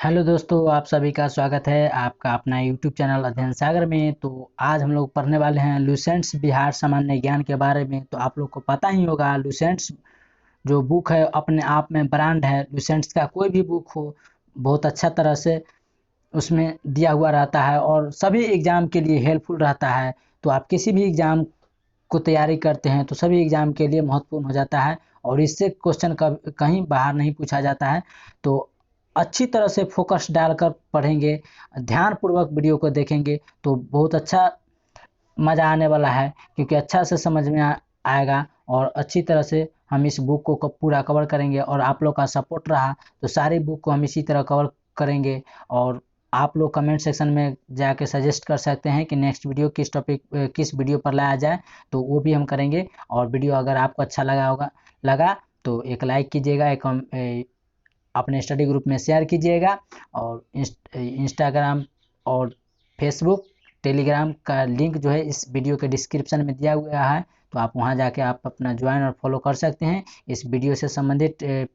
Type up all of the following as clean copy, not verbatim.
Hello दोस्तों, आप सभी का स्वागत है आपका अपना यूट्यूब चैनल अध्ययन सागर में। तो आज हम लोग पढ़ने वाले हैं लुसेंट्स बिहार सामान्य ज्ञान के बारे में। तो आप लोग को पता ही होगा, लुसेंट्स जो बुक है अपने आप में ब्रांड है। लुसेंट्स का कोई भी बुक हो, बहुत अच्छा तरह से उसमें दिया हुआ रहता है और सभी एग्ज़ाम के लिए हेल्पफुल रहता है। तो आप किसी भी एग्ज़ाम को तैयारी करते हैं तो सभी एग्ज़ाम के लिए महत्वपूर्ण हो जाता है और इससे क्वेश्चन कहीं बाहर नहीं पूछा जाता है। तो अच्छी तरह से फोकस डालकर पढ़ेंगे, ध्यानपूर्वक वीडियो को देखेंगे तो बहुत अच्छा मज़ा आने वाला है, क्योंकि अच्छा से समझ में आएगा और अच्छी तरह से हम इस बुक को पूरा कवर करेंगे। और आप लोग का सपोर्ट रहा तो सारी बुक को हम इसी तरह कवर करेंगे। और आप लोग कमेंट सेक्शन में जाके सजेस्ट कर सकते हैं कि नेक्स्ट वीडियो किस टॉपिक किस वीडियो पर लाया जाए, तो वो भी हम करेंगे। और वीडियो अगर आपको अच्छा लगा तो एक लाइक कीजिएगा, अपने स्टडी ग्रुप में शेयर कीजिएगा। और इंस्टाग्राम और फेसबुक टेलीग्राम का लिंक जो है इस वीडियो के डिस्क्रिप्शन में दिया हुआ है, तो आप वहां जाके आप अपना ज्वाइन और फॉलो कर सकते हैं। इस वीडियो से संबंधित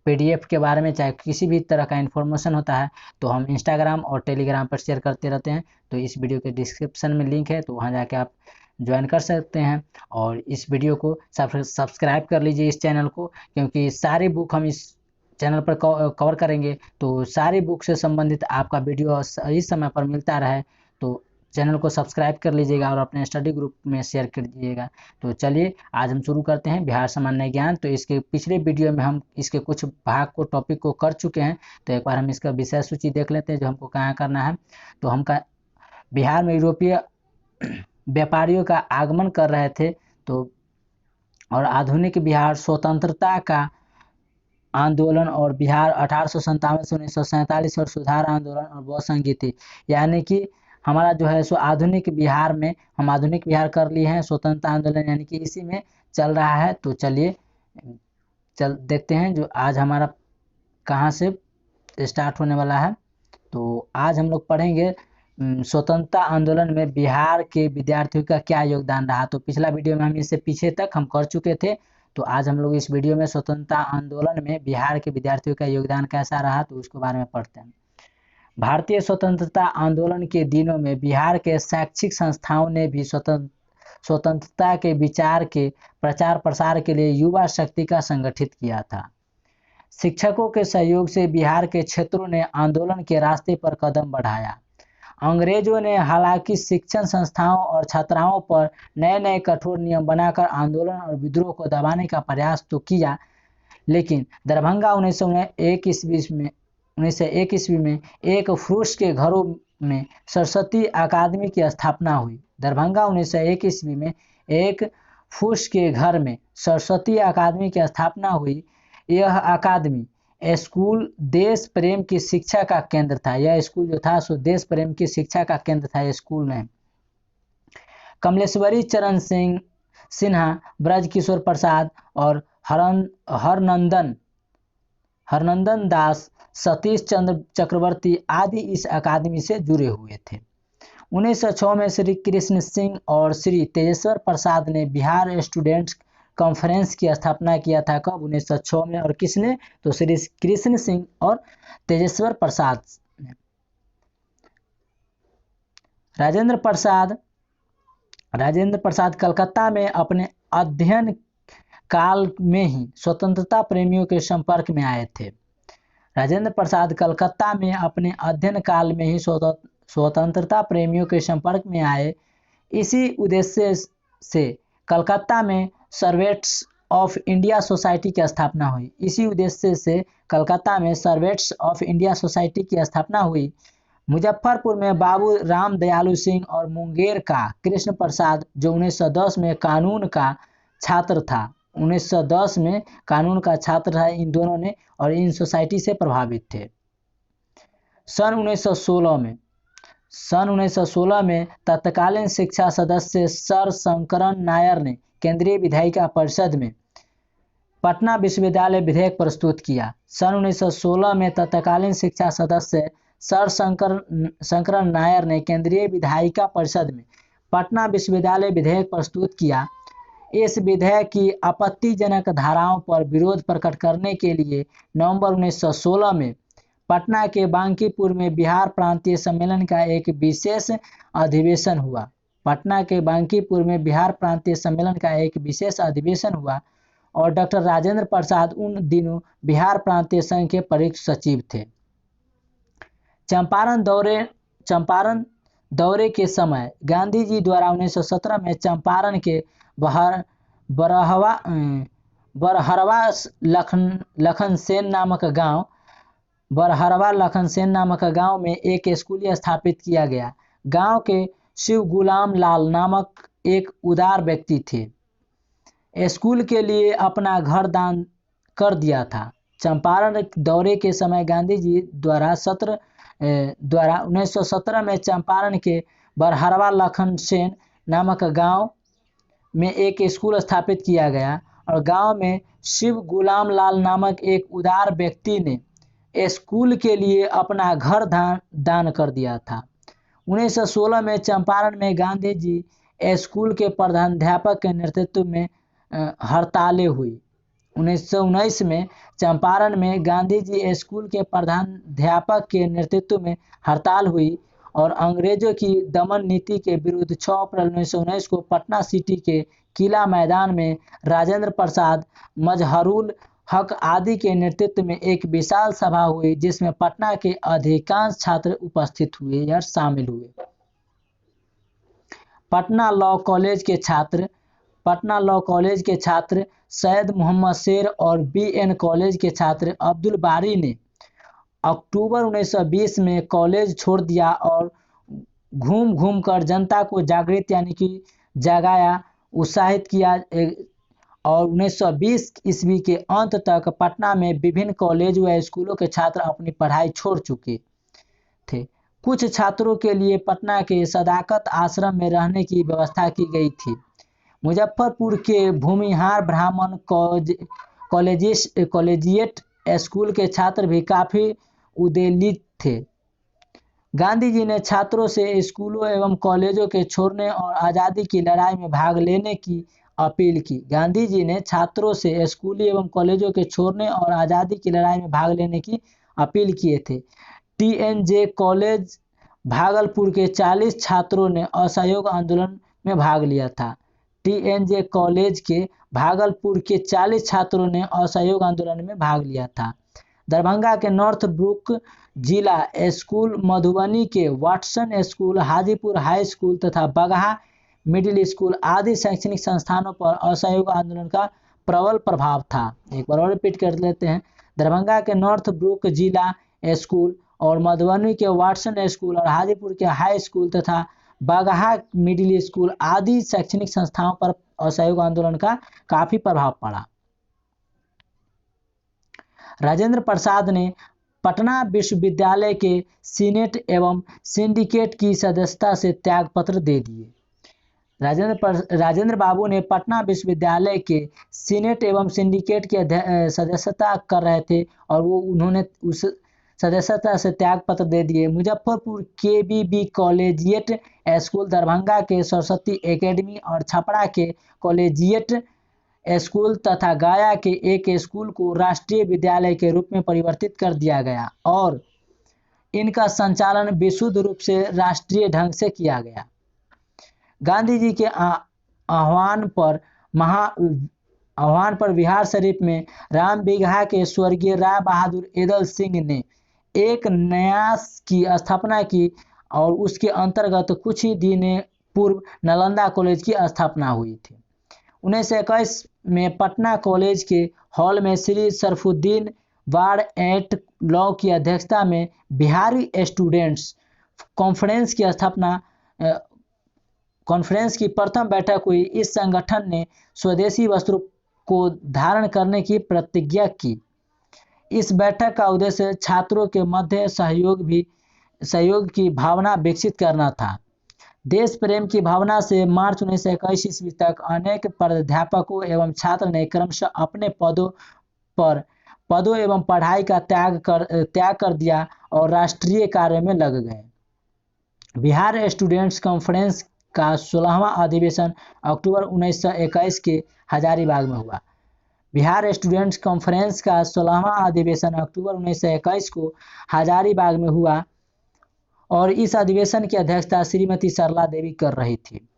पीडीएफ के बारे में चाहे किसी भी तरह का इन्फॉर्मेशन होता है तो हम इंस्टाग्राम और टेलीग्राम पर शेयर करते रहते हैं। तो इस वीडियो के डिस्क्रिप्शन में लिंक है, तो वहाँ जाके आप ज्वाइन कर सकते हैं। और इस वीडियो को सब्सक्राइब कर लीजिए इस चैनल को, क्योंकि सारी बुक हम इस चैनल पर कवर करेंगे। तो सारी बुक से संबंधित आपका वीडियो सही समय पर मिलता रहे, तो चैनल को सब्सक्राइब कर लीजिएगा और अपने स्टडी ग्रुप में शेयर कर दीजिएगा। तो चलिए आज हम शुरू करते हैं बिहार सामान्य ज्ञान। तो इसके पिछले वीडियो में हम इसके कुछ भाग को टॉपिक को कर चुके हैं, तो एक बार हम इसका विषय सूची देख लेते हैं जो हमको कहाँ करना है। तो हम का बिहार में यूरोपीय व्यापारियों का आगमन कर रहे थे, तो और आधुनिक बिहार स्वतंत्रता का आंदोलन और बिहार 1857 से 1947 और सुधार आंदोलन और बहुसंगीति, यानी कि हमारा जो है सो आधुनिक बिहार में हम आधुनिक बिहार कर लिए हैं। स्वतंत्रता आंदोलन यानी कि इसी में चल रहा है। तो चलिए चल देखते हैं जो आज हमारा कहाँ से स्टार्ट होने वाला है। तो आज हम लोग पढ़ेंगे स्वतंत्रता आंदोलन में बिहार के विद्यार्थियों का क्या योगदान रहा। तो पिछला वीडियो में हम इससे पीछे तक हम कर चुके थे, तो आज हम लोग इस वीडियो में स्वतंत्रता आंदोलन में बिहार के विद्यार्थियों का योगदान कैसा रहा तो उसके बारे में पढ़ते हैं। भारतीय स्वतंत्रता आंदोलन के दिनों में बिहार के शैक्षिक संस्थाओं ने भी स्वतंत्रता के विचार के प्रचार प्रसार के लिए युवा शक्ति का संगठित किया था। शिक्षकों के सहयोग से बिहार के क्षेत्रों ने आंदोलन के रास्ते पर कदम बढ़ाया। अंग्रेजों ने हालांकि शिक्षण संस्थाओं और छात्राओं पर नए नए कठोर नियम बनाकर आंदोलन और विद्रोह को दबाने का प्रयास तो किया, लेकिन दरभंगा 1901 ईस्वी में एक फूस के घरों में सरस्वती अकादमी की स्थापना हुई। दरभंगा 1901 ईस्वी में एक फूस के घर में सरस्वती अकादमी की स्थापना हुई। यह अकादमी स्कूल देश प्रेम की शिक्षा का केंद्र था। यह स्कूल जो था सो देश प्रेम की शिक्षा का केंद्र था। यह स्कूल में कमलेश्वरी चरण सिंह सिन्हा, ब्रज किशोर प्रसाद और हरनंदन दास, सतीश चंद्र चक्रवर्ती आदि इस अकादमी से जुड़े हुए थे। 1906 में श्री कृष्ण सिंह और श्री तेजेश्वर प्रसाद ने बिहार स्टूडेंट्स कॉन्फ्रेंस की स्थापना किया था। कब? 1906 में। और किसने? तो श्री कृष्ण सिंह और तेजेश्वर प्रसाद ने। राजेंद्र प्रसाद कलकत्ता में अपने अध्ययन काल में ही स्वतंत्रता प्रेमियों के संपर्क में आए थे। राजेंद्र प्रसाद कलकत्ता में अपने अध्ययन काल में ही स्वतंत्रता प्रेमियों के संपर्क में आए। इसी उद्देश्य से कलकत्ता में सर्वेंट्स ऑफ इंडिया सोसाइटी की स्थापना हुई। इसी उद्देश्य से कलकत्ता में सर्वेंट्स ऑफ इंडिया सोसाइटी की स्थापना हुई। मुजफ्फरपुर में बाबू राम दयालु सिंह और मुंगेर का कृष्ण प्रसाद, जो 1910 में कानून का छात्र था, 1910 में कानून का छात्र था इन दोनों ने, और इन सोसाइटी से प्रभावित थे। सन 1916 में तत्कालीन शिक्षा सदस्य सर शंकरन नायर ने केंद्रीय विधायिका परिषद में पटना विश्वविद्यालय विधेयक प्रस्तुत किया। सन 1916 में तत्कालीन शिक्षा सदस्य सर शंकरन नायर ने केंद्रीय विधायिका परिषद में पटना विश्वविद्यालय विधेयक प्रस्तुत किया। इस विधेयक की आपत्तिजनक धाराओं पर विरोध प्रकट करने के लिए नवंबर 1916 में पटना के बांकीपुर में बिहार प्रांतीय सम्मेलन का एक विशेष अधिवेशन हुआ। पटना के बांकीपुर में बिहार प्रांतीय सम्मेलन का एक विशेष अधिवेशन हुआ और डॉक्टर राजेंद्र प्रसाद उन दिनों बिहार प्रांतीय संघ के प्रयुक्त सचिव थे। चंपारण दौरे के समय गांधी जी द्वारा 1917 में चंपारण के बरहरवा लखनसेन नामक गांव में एक स्कूल स्थापित किया गया। गांव के शिव गुलाम लाल नामक एक उदार व्यक्ति थे। स्कूल के लिए अपना घर दान कर दिया था। चंपारण दौरे के समय गांधी जी द्वारा 1917 में चंपारण के बरहरवा लखनसेन नामक गांव में एक स्कूल स्थापित किया गया और गांव में शिव गुलाम लाल नामक एक उदार व्यक्ति ने स्कूल के लिए अपना घर दान कर दिया था। 1916 में चंपारण में गांधी जी स्कूल के प्रधानाध्यापक के नेतृत्व में हड़तालें हुई। 1919 में चंपारण में गांधी जी स्कूल के प्रधानाध्यापक के नेतृत्व में हड़ताल हुई और अंग्रेजों की दमन नीति के विरुद्ध 6 अप्रैल 1919 को पटना सिटी के किला मैदान में राजेंद्र प्रसाद, मजहरुल हक आदि के नेतृत्व में एक विशाल सभा हुई जिसमें पटना के अधिकांश छात्र उपस्थित हुए या शामिल हुए। पटना लॉ कॉलेज के छात्र सैयद मोहम्मद शेर और बीएन कॉलेज के छात्र अब्दुल बारी ने अक्टूबर 1920 में कॉलेज छोड़ दिया और घूम कर जनता को जागृत यानी कि जगाया, उत्साहित किया और 1920 ईस्वी के अंत तक पटना में विभिन्न कॉलेज व स्कूलों के छात्र अपनी पढ़ाई छोड़ चुके थे। कुछ छात्रों के लिए पटना के सदाकत आश्रम में रहने की व्यवस्था की गई थी। मुजफ्फरपुर के भूमिहार ब्राह्मण कॉलेजिएट स्कूल के छात्र भी काफ़ी उद्वेलित थे। गांधी जी ने छात्रों से स्कूलों एवं कॉलेजों के छोड़ने और आज़ादी की लड़ाई में भाग लेने की अपील की। गांधी जी ने छात्रों से स्कूल एवं कॉलेजों के छोड़ने और आज़ादी की लड़ाई में भाग लेने की अपील किए थे। टीएनजे कॉलेज भागलपुर के 40 छात्रों ने असहयोग आंदोलन में भाग लिया था। टीएनजे कॉलेज के भागलपुर के 40 छात्रों ने असहयोग आंदोलन में भाग लिया था। दरभंगा के नॉर्थ ब्रुक जिला स्कूल, मधुबनी के Watson school, Hajipur high school तथा बगहा मिडिल स्कूल आदि शैक्षणिक संस्थानों पर असहयोग आंदोलन का प्रबल प्रभाव था। एक बार और रिपीट कर लेते हैं। दरभंगा के नॉर्थ ब्रुक जिला स्कूल और मधुबनी के वाटसन स्कूल और हाजीपुर के हाई स्कूल तथा बगहा मिडिल स्कूल आदि शैक्षणिक संस्थाओं पर असहयोग आंदोलन का काफी प्रभाव पड़ा। राजेंद्र प्रसाद ने पटना विश्वविद्यालय के सीनेट एवं सिंडिकेट की सदस्यता से त्यागपत्र दे दिए। राजेंद्र बाबू ने पटना विश्वविद्यालय के सीनेट एवं सिंडिकेट की सदस्यता कर रहे थे और उन्होंने उस सदस्यता से त्यागपत्र दे दिए। मुजफ्फरपुर केबीबी कॉलेजिएट स्कूल, दरभंगा के सरस्वती एकेडमी और छपरा के कॉलेजिएट स्कूल तथा गया के एक स्कूल को राष्ट्रीय विद्यालय के रूप में परिवर्तित कर दिया गया और इनका संचालन विशुद्ध रूप से राष्ट्रीय ढंग से किया गया। गांधी जी के आह्वान पर बिहार शरीफ में राम बिगहा के स्वर्गीय राय बहादुर एदल सिंह ने एक न्यास की स्थापना की और उसके अंतर्गत कुछ ही दिन पूर्व नालंदा कॉलेज की स्थापना हुई थी। 1921 में पटना कॉलेज के हॉल में श्री शरफुद्दीन वार्ड एट लॉ की अध्यक्षता में बिहारी स्टूडेंट्स कॉन्फ्रेंस की प्रथम बैठक हुई। इस संगठन ने स्वदेशी वस्त्रों को धारण करने की प्रतिज्ञा की। इस बैठक का उद्देश्य छात्रों के मध्य सहयोग की भावना विकसित करना था। देश प्रेम की भावना से मार्च 1921 ईस्वी तक अनेक प्राध्यापकों एवं छात्र ने क्रमशः अपने पदों एवं पढ़ाई का त्याग कर दिया और राष्ट्रीय कार्य में लग गए। बिहार स्टूडेंट्स कॉन्फ्रेंस का 16वां अधिवेशन अक्टूबर 1921 के हजारीबाग में हुआ। बिहार स्टूडेंट्स कॉन्फ्रेंस का 16वां अधिवेशन अक्टूबर 1921 को हजारीबाग में हुआ और इस अधिवेशन की अध्यक्षता श्रीमती सरला देवी कर रही थी।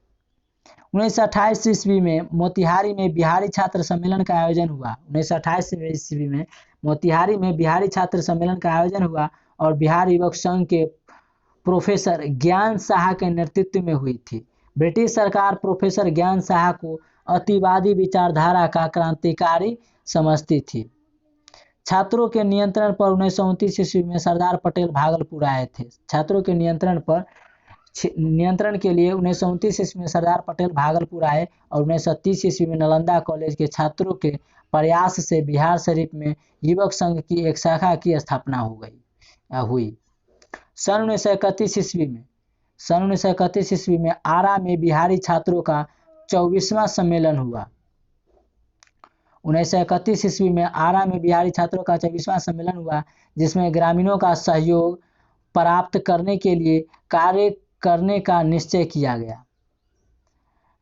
1928 ईस्वी में मोतिहारी में बिहारी छात्र सम्मेलन का आयोजन हुआ। 1928 ईस्वी में मोतिहारी में बिहारी छात्र सम्मेलन का आयोजन हुआ और बिहार युवक संघ के प्रोफेसर ज्ञान साहा के नेतृत्व में हुई थी। ब्रिटिश सरकार प्रोफेसर ज्ञान साहा को अतिवादी विचारधारा का क्रांतिकारी समझती थी। छात्रों के नियंत्रण पर 1929 ईस्वी में सरदार पटेल भागलपुर आए थे। छात्रों के नियंत्रण के लिए 1929 ईस्वी में सरदार पटेल भागलपुर आए और 1930 ईस्वी में नालंदा कॉलेज के छात्रों के प्रयास से बिहार शरीफ में युवक संघ की एक शाखा की स्थापना हुई। सन 1931 ईस्वी में आरा में बिहारी छात्रों का 24वां सम्मेलन हुआ। 1931 ईस्वी में आरा में बिहारी छात्रों का 24वां सम्मेलन हुआ, जिसमें ग्रामीणों का सहयोग प्राप्त करने के लिए कार्य करने का निश्चय किया गया।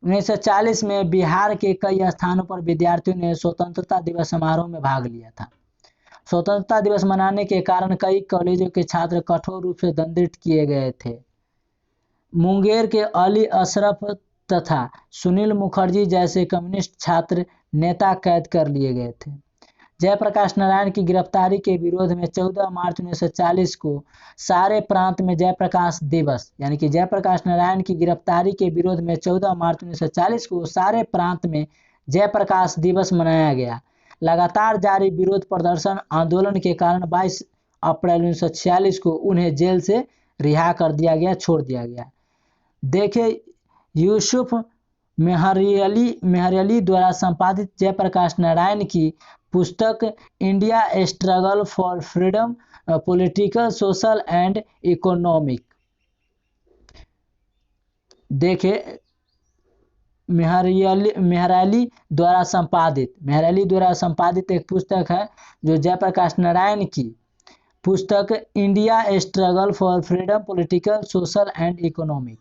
1940 में बिहार के कई स्थानों पर विद्यार्थियों ने स्वतंत्रता दिवस समारोह में भाग लिया था। स्वतंत्रता दिवस मनाने के कारण कई कॉलेजों के छात्र कठोर रूप से दंडित किए गए थे। मुंगेर के अली अशरफ तथा सुनील मुखर्जी जैसे कम्युनिस्ट छात्र नेता कैद कर लिए गए थे। जयप्रकाश नारायण की गिरफ्तारी के विरोध में 14 मार्च 1940 को सारे प्रांत में जयप्रकाश दिवस यानी कि जयप्रकाश नारायण की गिरफ्तारी के विरोध में 14 मार्च 1940 को सारे प्रांत में जयप्रकाश दिवस मनाया गया। लगातार जारी विरोध प्रदर्शन आंदोलन के कारण 22 अप्रैल 1946 को उन्हें जेल से रिहा कर दिया गया, छोड़ दिया गया। देखे यूसुफ मेहरअली द्वारा संपादित जयप्रकाश नारायण की पुस्तक India struggle for freedom, political, social and economic. देखे मेहरअली द्वारा संपादित एक पुस्तक है जो जयप्रकाश नारायण की पुस्तक India struggle for freedom, political, social and economic.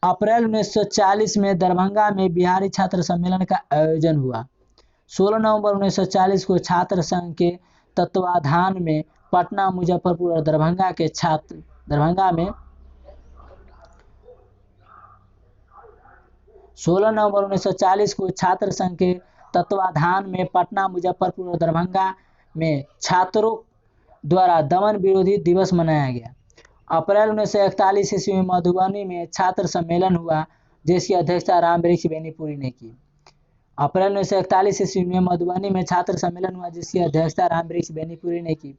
April 1940 में दरभंगा में बिहारी छात्र सम्मेलन का आयोजन हुआ। 16 नवंबर 1940 को छात्र संघ के तत्वाधान में पटना, मुजफ्फरपुर और दरभंगा में 16 नवंबर 1940 को छात्र संघ के तत्वाधान में पटना, मुजफ्फरपुर और दरभंगा में छात्रों द्वारा दमन विरोधी दिवस मनाया गया। अप्रैल 1941 ईस्वी में मधुबनी में छात्र सम्मेलन हुआ, जिसकी अध्यक्षता रामवृक्ष बेनीपुरी ने की। अप्रैल 1941 ईस्वी में मधुबनी में छात्र सम्मेलन हुआ, जिसकी अध्यक्षता रामवृक्ष बेनीपुरी ने की।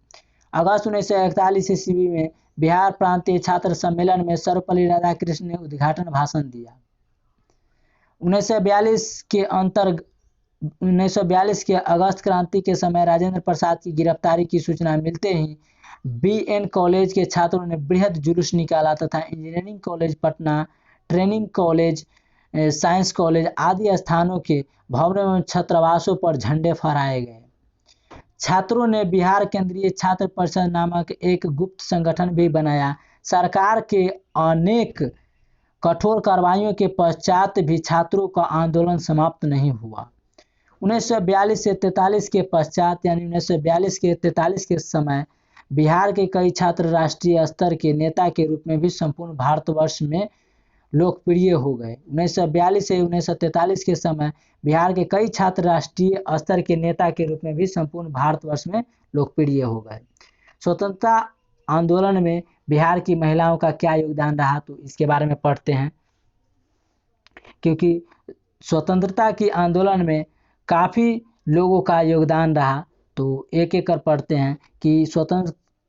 अगस्त 1941 ईस्वी में बिहार प्रांतीय छात्र सम्मेलन में सर्वपल्ली राधाकृष्ण ने उद्घाटन भाषण दिया। 1942 के अगस्त क्रांति के समय राजेंद्र प्रसाद की गिरफ्तारी की सूचना मिलते ही बीएन कॉलेज के छात्रों ने बृहद जुलूस निकाला तथा engineering college Patna, training college, science college आदि स्थानों के भवनों में छात्रावासों पर झंडे फहराए गए। छात्रों ने बिहार केंद्रीय छात्र परिषद नामक एक गुप्त संगठन भी बनाया। सरकार के अनेक कठोर कार्रवाइयों के पश्चात भी छात्रों का आंदोलन समाप्त नहीं हुआ। 1942 से 43 के पश्चात यानी 1942 के 43 के समय बिहार के कई छात्र राष्ट्रीय स्तर के नेता के रूप में भी संपूर्ण भारतवर्ष में लोकप्रिय हो गए। 1942 से 1943 के समय बिहार के कई छात्र राष्ट्रीय स्तर के नेता के रूप में भी संपूर्ण भारतवर्ष में लोकप्रिय हो गए। स्वतंत्रता आंदोलन में बिहार की महिलाओं का क्या योगदान रहा, तो इसके बारे में पढ़ते हैं, क्योंकि स्वतंत्रता की आंदोलन में काफ़ी लोगों का योगदान रहा। तो एक एक कर पढ़ते हैं कि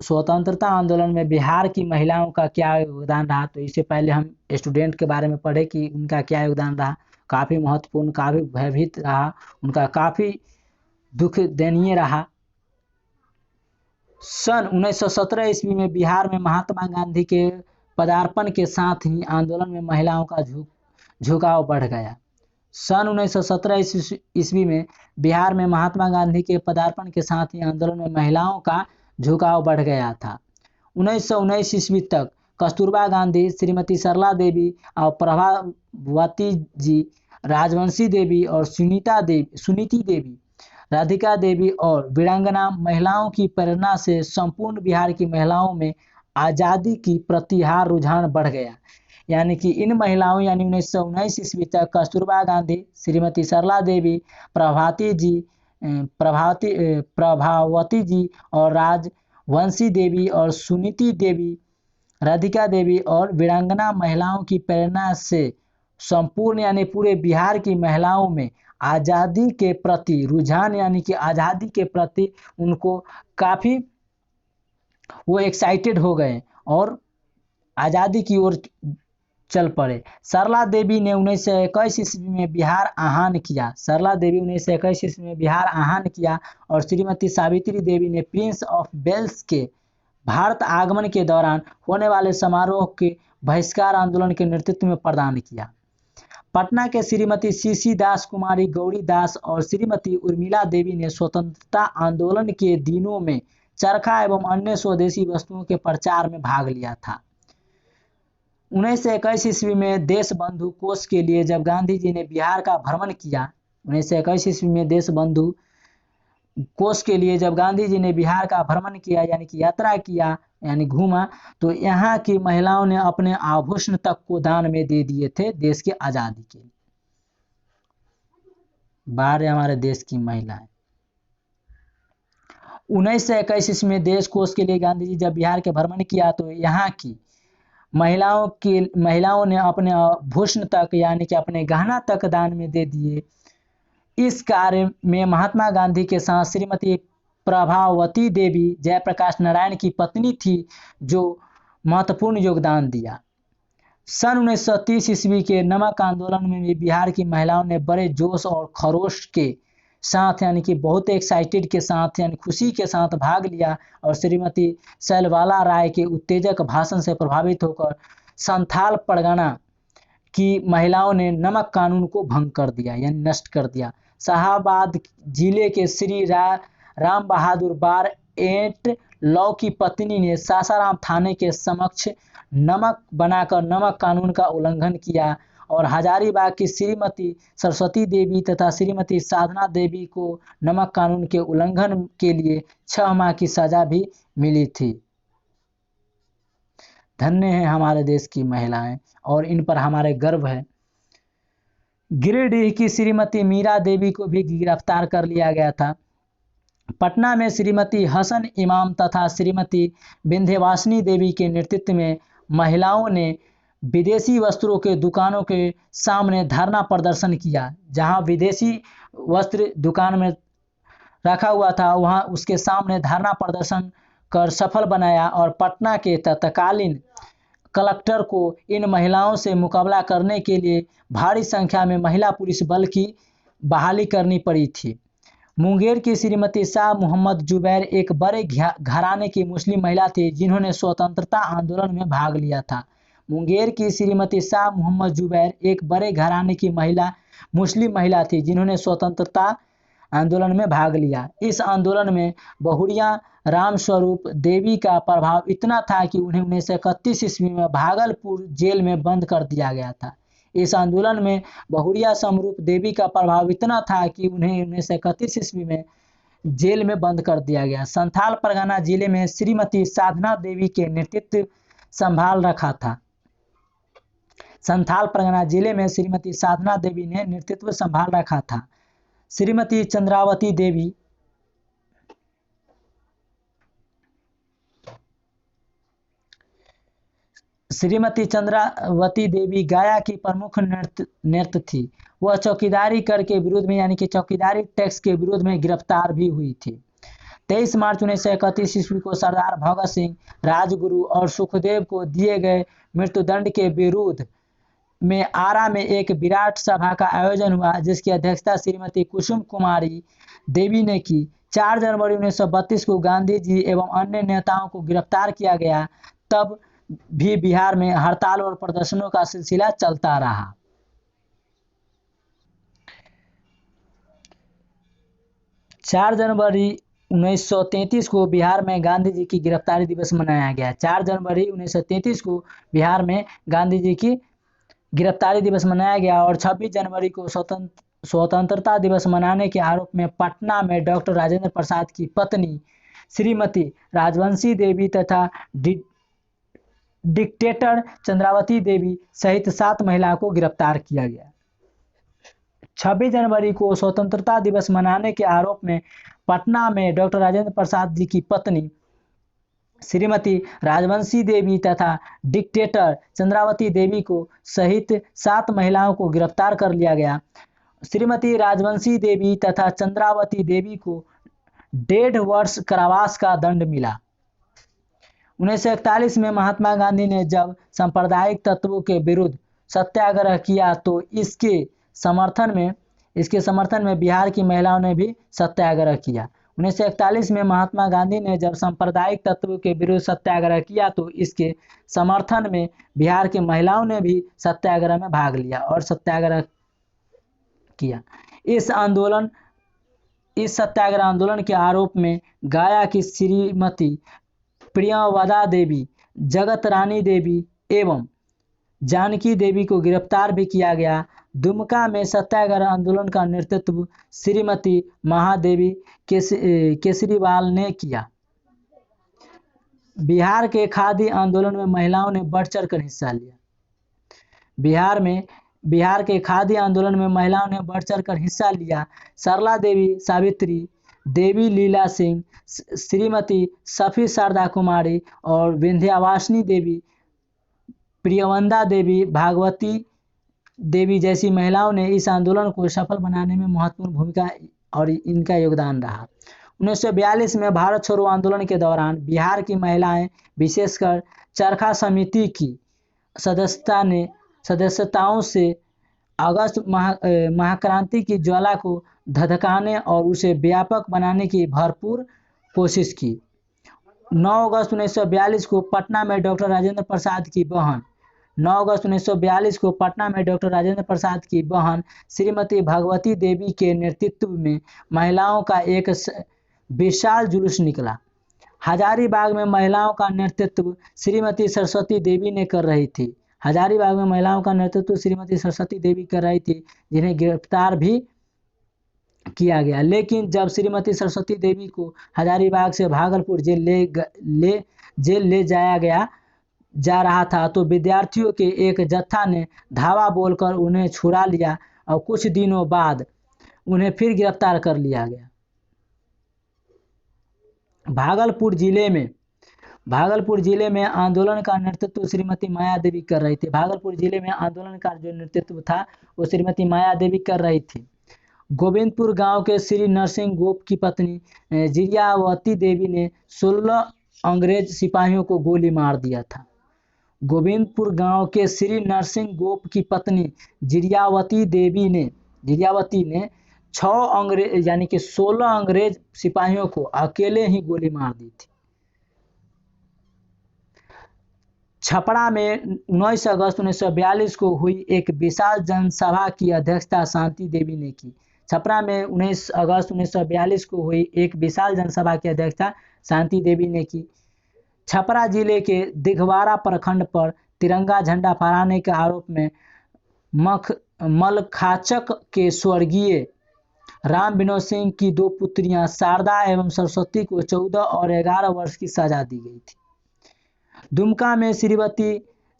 स्वतंत्रता आंदोलन में बिहार की महिलाओं का क्या योगदान रहा। तो इससे पहले हम स्टूडेंट के बारे में पढ़े कि उनका क्या योगदान रहा। काफ़ी महत्वपूर्ण, काफ़ी भयभीत रहा, उनका काफ़ी दुख दयनीय रहा। सन 1917 ईस्वी में बिहार में महात्मा गांधी के पदार्पण के साथ ही आंदोलन में महिलाओं का झुकाव बढ़ गया। सन 1917 ईस्वी में बिहार में महात्मा गांधी के पदार्पण के साथ ही आंदोलन में महिलाओं का झुकाव बढ़ गया था। 1919 ईस्वी तक कस्तूरबा गांधी, श्रीमती सरला देवी और प्रभावती जी, राजवंशी देवी और सुनीति देवी राधिका देवी और वीरांगना महिलाओं की प्रेरणा से संपूर्ण बिहार की महिलाओं में आज़ादी की प्रतिहार रुझान बढ़ गया। यानी कि इन महिलाओं यानी 1919 ईस्वी तक कस्तूरबा गांधी, श्रीमती सरला देवी, प्रभावती जी और राजवंशी देवी और सुनीति देवी, राधिका देवी और वीरांगना महिलाओं की प्रेरणा से संपूर्ण यानी पूरे बिहार की महिलाओं में आज़ादी के प्रति रुझान यानी कि आज़ादी के प्रति उनको काफ़ी वो एक्साइटेड हो गए और आज़ादी की ओर चल पड़े। सरला देवी ने 1921 ईस्वी में बिहार आह्वान किया। सरला देवी 1921 ईस्वी में बिहार आह्वान किया और श्रीमती सावित्री देवी ने प्रिंस ऑफ वेल्स के भारत आगमन के दौरान होने वाले समारोह के बहिष्कार आंदोलन के नेतृत्व में प्रदान किया। पटना के श्रीमती सीसी दास, कुमारी गौरी दास और श्रीमती उर्मिला देवी ने स्वतंत्रता आंदोलन के दिनों में चरखा एवं अन्य स्वदेशी वस्तुओं के प्रचार में भाग लिया था। 1921 ईस्वी में देश बंधु कोष के लिए जब गांधी जी ने बिहार का भ्रमण किया, 1921 ईस्वी में देश बंधु कोष के लिए जब गांधी जी ने बिहार का भ्रमण किया यानी कि यात्रा किया यानी घूमा, तो यहाँ की महिलाओं ने अपने आभूषण तक को दान में दे दिए थे देश की आज़ादी के लिए। बाहर हमारे देश की महिलाएं 1921 ईस्वी में देश कोष के लिए गांधी जी जब बिहार के भ्रमण किया तो यहाँ की महिलाओं ने अपने आभूषण तक यानी कि अपने गहना तक दान में दे दिए। इस कार्य में महात्मा गांधी के साथ श्रीमती प्रभावती देवी जयप्रकाश नारायण की पत्नी थी जो महत्वपूर्ण योगदान दिया। सन 1930 ईस्वी के नमक आंदोलन में भी बिहार की महिलाओं ने बड़े जोश और खरोश के साथ यानी कि बहुत एक्साइटेड के साथ यानी खुशी के साथ भाग लिया और श्रीमती सैलबाला राय के उत्तेजक भाषण से प्रभावित होकर संथाल परगना की महिलाओं ने नमक कानून को भंग कर दिया यानी नष्ट कर दिया। शाहाबाद जिले के श्री राम बहादुर बार एट लॉ की पत्नी ने सासाराम थाने के समक्ष नमक बनाकर नमक कानून का उल्लंघन किया और हजारीबाग की श्रीमती सरस्वती देवी तथा श्रीमती साधना देवी को नमक कानून के उल्लंघन के लिए 6 माह की सजा भी मिली थी। धन्य है हमारे देश की महिलाएं और इन पर हमारे गर्व है। गिरिडीह की श्रीमती मीरा देवी को भी गिरफ्तार कर लिया गया था। पटना में श्रीमती हसन इमाम तथा श्रीमती विंध्यवासिनी देवी के नेतृत्व में महिलाओं ने विदेशी वस्त्रों के दुकानों के सामने धरना प्रदर्शन किया। जहां विदेशी वस्त्र दुकान में रखा हुआ था वहां उसके सामने धरना प्रदर्शन कर सफल बनाया और पटना के तत्कालीन कलेक्टर को इन महिलाओं से मुकाबला करने के लिए भारी संख्या में महिला पुलिस बल की बहाली करनी पड़ी थी। मुंगेर की श्रीमती शाह मोहम्मद जुबैर एक बड़े घराने की मुस्लिम महिला थी जिन्होंने स्वतंत्रता आंदोलन में भाग लिया था। मुंगेर की श्रीमती शाह मोहम्मद जुबैर एक बड़े घराने की मुस्लिम महिला थी जिन्होंने स्वतंत्रता आंदोलन में भाग लिया। इस आंदोलन में बहुरिया रामस्वरूप देवी का प्रभाव इतना था कि उन्हें 1931 ईस्वी में भागलपुर जेल में बंद कर दिया गया था। इस आंदोलन में बहुरिया समरूप देवी का प्रभाव इतना था कि उन्हें 1931 ईस्वी में जेल में बंद कर दिया गया। संथाल परगना जिले में श्रीमती साधना देवी के नेतृत्व संभाल रखा था। संथाल परगना जिले में श्रीमती साधना देवी ने नेतृत्व संभाल रखा था। श्रीमती चंद्रावती देवी गया की प्रमुख नृत्य थी। वह चौकीदारी कर के विरोध में यानी कि चौकीदारी टैक्स के विरोध में गिरफ्तार भी हुई थी। 23 मार्च 1931 ईस्वी को सरदार भगत सिंह, राजगुरु और सुखदेव को दिए गए मृत्युदंड के विरोध में आरा में एक विराट सभा का आयोजन हुआ जिसकी अध्यक्षता श्रीमती कुसुम कुमारी देवी ने की। 4 जनवरी 1932 को गांधी जी एवं अन्य नेताओं को गिरफ्तार किया गया। तब भी बिहार में हड़ताल और प्रदर्शनों का सिलसिला चलता रहा। 4 जनवरी 1933 को बिहार में गांधी जी की गिरफ्तारी दिवस मनाया गया। 4 जनवरी 1933 को बिहार में गांधी जी की गिरफ्तारी दिवस मनाया गया और 26 जनवरी को स्वतंत्रता दिवस मनाने के आरोप में पटना में डॉक्टर राजेंद्र प्रसाद की पत्नी श्रीमती राजवंशी देवी तथा डिक्टेटर चंद्रावती देवी सहित 7 महिलाओं को गिरफ्तार किया गया। 26 जनवरी को स्वतंत्रता दिवस मनाने के आरोप में पटना में डॉक्टर राजेंद्र प्रसाद जी की पत्नी श्रीमती राजवंशी देवी तथा डिक्टेटर चंद्रावती देवी को सहित 7 महिलाओं को गिरफ्तार कर लिया गया। श्रीमती राजवंशी देवी तथा चंद्रावती देवी को 1.5 वर्ष कारावास का दंड मिला। 1941 में महात्मा गांधी ने जब सांप्रदायिक तत्वों के विरुद्ध सत्याग्रह किया तो इसके समर्थन में बिहार की महिलाओं ने भी सत्याग्रह किया। 1941 में महात्मा गांधी ने जब सांप्रदायिक तत्वों के विरुद्ध सत्याग्रह किया तो इसके समर्थन में बिहार की महिलाओं ने भी सत्याग्रह में भाग लिया और सत्याग्रह किया। इस सत्याग्रह आंदोलन के आरोप में गया की श्रीमती प्रियंवदा देवी, जगत रानी देवी एवं जानकी देवी को गिरफ्तार भी किया गया। दुमका में सत्याग्रह आंदोलन का नेतृत्व श्रीमती महादेवी केसरीवाल ने किया। बिहार के खादी आंदोलन में महिलाओं ने बढ़ चढ़कर हिस्सा लिया। बिहार के खादी आंदोलन में महिलाओं ने बढ़ चढ़कर हिस्सा लिया। सरला देवी, सावित्री देवी, लीला सिंह, श्रीमती सफी शारदा कुमारी और विंध्यवासिनी देवी, प्रियंवदा देवी, भागवती देवी जैसी महिलाओं ने इस आंदोलन को सफल बनाने में महत्वपूर्ण भूमिका और इनका योगदान रहा। 1942 में भारत छोड़ो आंदोलन के दौरान बिहार की महिलाएं, विशेषकर चरखा समिति की सदस्यताओं से अगस्त महाक्रांति की ज्वाला को धधकाने और उसे व्यापक बनाने की भरपूर कोशिश की। 9 अगस्त 1942 को पटना में डॉक्टर राजेंद्र प्रसाद की बहन 9 अगस्त 1942 को पटना में डॉक्टर राजेंद्र प्रसाद की बहन श्रीमती भगवती देवी के नेतृत्व में महिलाओं का एक विशाल जुलूस निकला। हजारीबाग में महिलाओं का नेतृत्व श्रीमती सरस्वती देवी ने कर रही थी। हजारीबाग में महिलाओं का नेतृत्व श्रीमती सरस्वती देवी कर रही थी, जिन्हें गिरफ्तार भी किया गया। लेकिन जब श्रीमती सरस्वती देवी को हजारीबाग से भागलपुर जेल ले जाया जा रहा था तो विद्यार्थियों के एक जत्था ने धावा बोलकर उन्हें छुड़ा लिया और कुछ दिनों बाद उन्हें फिर गिरफ्तार कर लिया गया। भागलपुर जिले में आंदोलन का नेतृत्व श्रीमती माया देवी कर रही थी। भागलपुर जिले में आंदोलन का जो नेतृत्व था वो श्रीमती माया देवी कर रही थी। गोविंदपुर गांव के श्री नरसिंह गोप की पत्नी जिरियावती देवी ने 16 अंग्रेज सिपाहियों को गोली मार दिया था। गोविंदपुर गांव के श्री नरसिंह गोप की पत्नी जिरियावती ने 16 अंग्रेज सिपाहियों को अकेले ही गोली मार दी थी। छपरा में 19 अगस्त 1942 को हुई एक विशाल जनसभा की अध्यक्षता शांति देवी ने की। छपरा में 19 अगस्त 1942 को हुई एक विशाल जनसभा की अध्यक्षता शांति देवी ने की। छपरा जिले के दिघवारा प्रखंड पर तिरंगा झंडा फहराने के आरोप में मलखाचक के स्वर्गीय राम विनोद सिंह की 2 पुत्रियां शारदा एवं सरस्वती को 14 और 11 वर्ष की सजा दी गई थी। दुमका में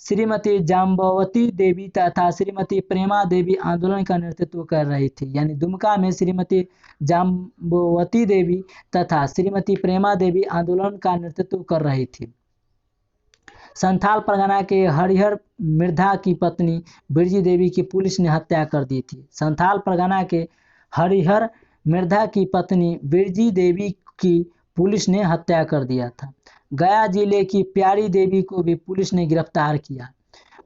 श्रीमती जाम्बवती देवी तथा श्रीमती प्रेमा देवी आंदोलन का नेतृत्व कर रही थी। यानी दुमका में श्रीमती जाम्बवती देवी तथा श्रीमती प्रेमा देवी आंदोलन का नेतृत्व कर रही थी। संथाल परगना के हरिहर मिर्धा की पत्नी बिरजी देवी की पुलिस ने हत्या कर दी थी। संथाल परगना के हरिहर मिर्धा की पत्नी बिरजी देवी की पुलिस ने हत्या कर दिया था। गया जिले की प्यारी देवी को भी पुलिस ने गिरफ्तार किया।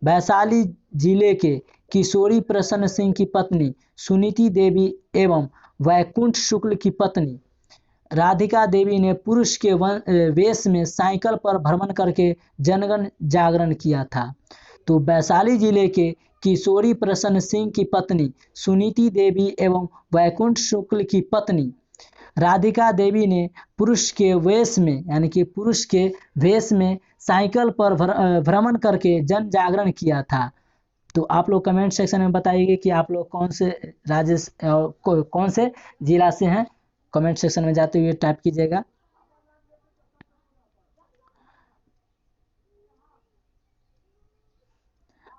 वैशाली जिले के किशोरी प्रसन्न सिंह की पत्नी सुनीति देवी एवं वैकुंठ शुक्ल की पत्नी राधिका देवी ने पुरुष के वेश में साइकिल पर भ्रमण करके जनगण जागरण किया था। तो वैशाली जिले के किशोरी प्रसन्न सिंह की पत्नी सुनीति देवी एवं वैकुंठ शुक्ल की पत्नी राधिका देवी ने पुरुष के वेश में साइकिल पर भ्रमण करके जन जागरण किया था। तो आप लोग कमेंट सेक्शन में बताइए कि आप लोग कौन से राज्य कौन से जिला से हैं। कमेंट सेक्शन में जाते हुए टाइप कीजिएगा।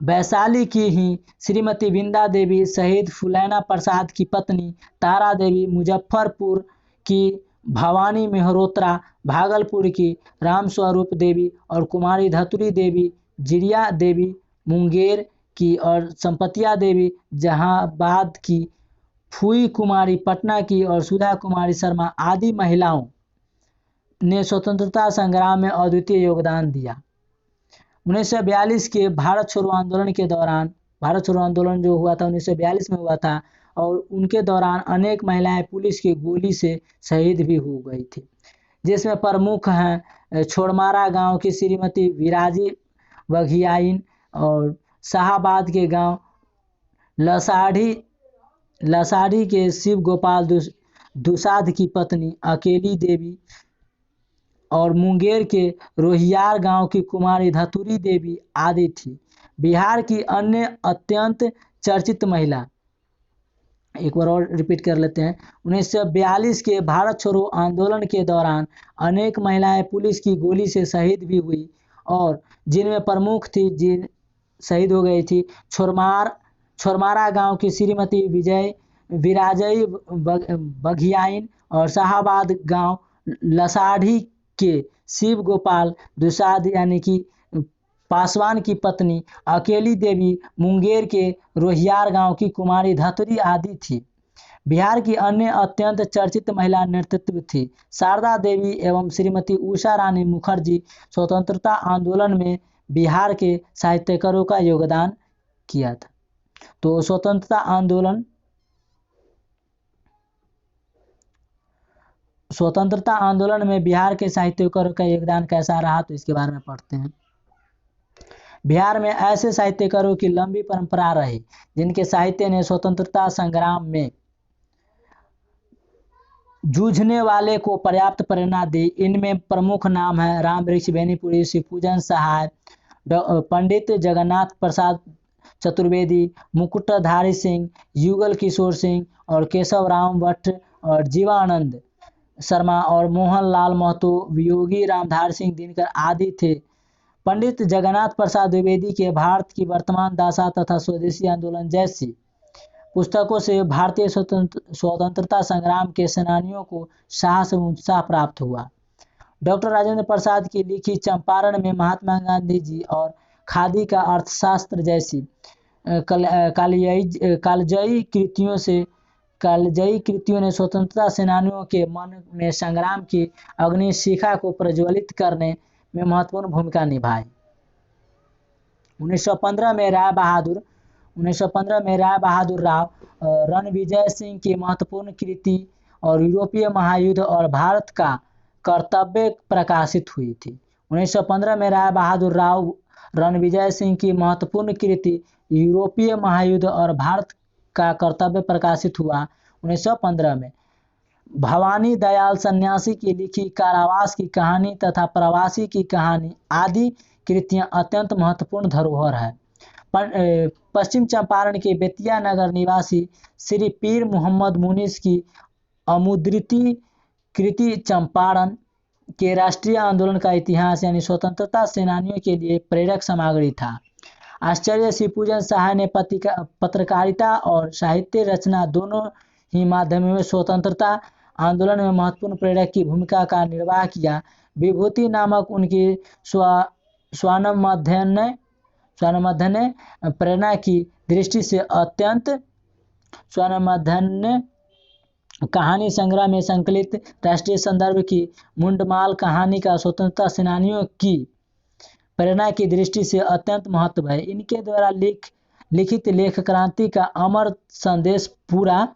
वैशाली की ही श्रीमती विंदा देवी शहीद फुलैना प्रसाद की पत्नी, तारा देवी मुजफ्फरपुर की, भवानी मेहरोत्रा भागलपुर की, रामस्वरूप देवी और कुमारी धतुरी देवी, जिरिया देवी मुंगेर की और संपतिया देवी जहांबाद की, फूई कुमारी पटना की और सुधा कुमारी शर्मा आदि महिलाओं ने स्वतंत्रता संग्राम में अद्वितीय योगदान दिया। 1942 के भारत छोड़ो आंदोलन के दौरान, भारत छोड़ो आंदोलन जो हुआ था 1942 में हुआ था, और उनके दौरान अनेक महिलाएं पुलिस की गोली से शहीद भी हो गई थी, जिसमें प्रमुख हैं छोड़मारा गांव की श्रीमती विराजी बघियाइन और शाहाबाद के गांव लसाढ़ी के शिव गोपाल दुसाध की पत्नी अकेली देवी और मुंगेर के रोहियार गांव की कुमारी धतुरी देवी आदि थी। बिहार की अन्य अत्यंत चर्चित महिला, एक बार और रिपीट कर लेते हैं, 1942 के भारत छोड़ो आंदोलन के दौरान अनेक महिलाएं पुलिस की गोली से शहीद भी हुई और जिनमें प्रमुख थी जिन शहीद हो गई थी छोरमारा गांव की श्रीमती विराजई बघियाइन और शाहाबाद गांव लसाढ़ी के शिव गोपाल दुसाध यानी कि पासवान की पत्नी अकेली देवी, मुंगेर के रोहियार गांव की कुमारी धतुरी आदि थी। बिहार की अन्य अत्यंत चर्चित महिला नेतृत्व थी शारदा देवी एवं श्रीमती उषा रानी मुखर्जी। स्वतंत्रता आंदोलन में बिहार के साहित्यकारों का योगदान किया था। तो स्वतंत्रता आंदोलन में बिहार के साहित्यकारों का योगदान कैसा रहा, तो इसके बारे में पढ़ते हैं। बिहार में ऐसे साहित्यकारों की लंबी परंपरा रही जिनके साहित्य ने स्वतंत्रता संग्राम में जूझने वाले को पर्याप्त प्रेरणा दी। इनमें प्रमुख नाम है रामवृक्ष बेनीपुरी, शिवपूजन सहाय, पंडित जगन्नाथ प्रसाद चतुर्वेदी, मुकुटधारी सिंह, युगल किशोर सिंह और केशव राम भट्ट और जीवानंद शर्मा और मोहन लाल महतो, वियोगी रामधार सिंह दिनकर आदि थे। पंडित जगन्नाथ प्रसाद द्विवेदी के भारत की वर्तमान दशा तथा स्वदेशी आंदोलन जैसी पुस्तकों से भारतीय स्वतंत्रता संग्राम के सेनानियों को साहस एवं उत्साह प्राप्त हुआ। डॉक्टर राजेंद्र प्रसाद की लिखी चंपारण में महात्मा गांधी जी और खादी का अर्थशास्त्र जैसी कालजयी कृतियों ने स्वतंत्रता सेनानियों के मन में संग्राम की अग्नि शिखा को प्रज्वलित करने में महत्वपूर्ण भूमिका निभाई। 1915 में राय बहादुर राव रणविजय सिंह की महत्वपूर्ण कृति और यूरोपीय महायुद्ध और भारत का कर्तव्य प्रकाशित हुई थी। 1915 में राय बहादुर राव रणविजय सिंह की महत्वपूर्ण कृति यूरोपीय महायुद्ध और भारत का कर्तव्य प्रकाशित हुआ। 1915 में भवानी दयाल सन्यासी की लिखी कारावास की कहानी तथा प्रवासी की कहानी आदि कृतियां अत्यंत महत्वपूर्ण धरोहर है। पश्चिम चंपारण के बेतिया नगर निवासी श्री पीर मोहम्मद मुनीस की अमुद्रिती कृति चंपारण के राष्ट्रीय आंदोलन का इतिहास यानी स्वतंत्रता सेनानियों के लिए प्रेरक सामग्री था। आचार्य शिवपूजन सहाय ने पत्रकारिता और साहित्य रचना दोनों ही माध्यमों में स्वतंत्रता आंदोलन में महत्वपूर्ण प्रेरक की भूमिका का निर्वाह किया। विभूति नामक उनकी स्वानमध्यने प्रेरणा की दृष्टि से अत्यंत स्वानमध्यने कहानी संग्रह में संकलित राष्ट्रीय संदर्भ की मुंडमाल कहानी का स्वतंत्रता सेनानियों की प्रेरणा की दृष्टि से अत्यंत महत्व है। इनके द्वारा लिखित लेख क्रांति का अमर संदेश पूरा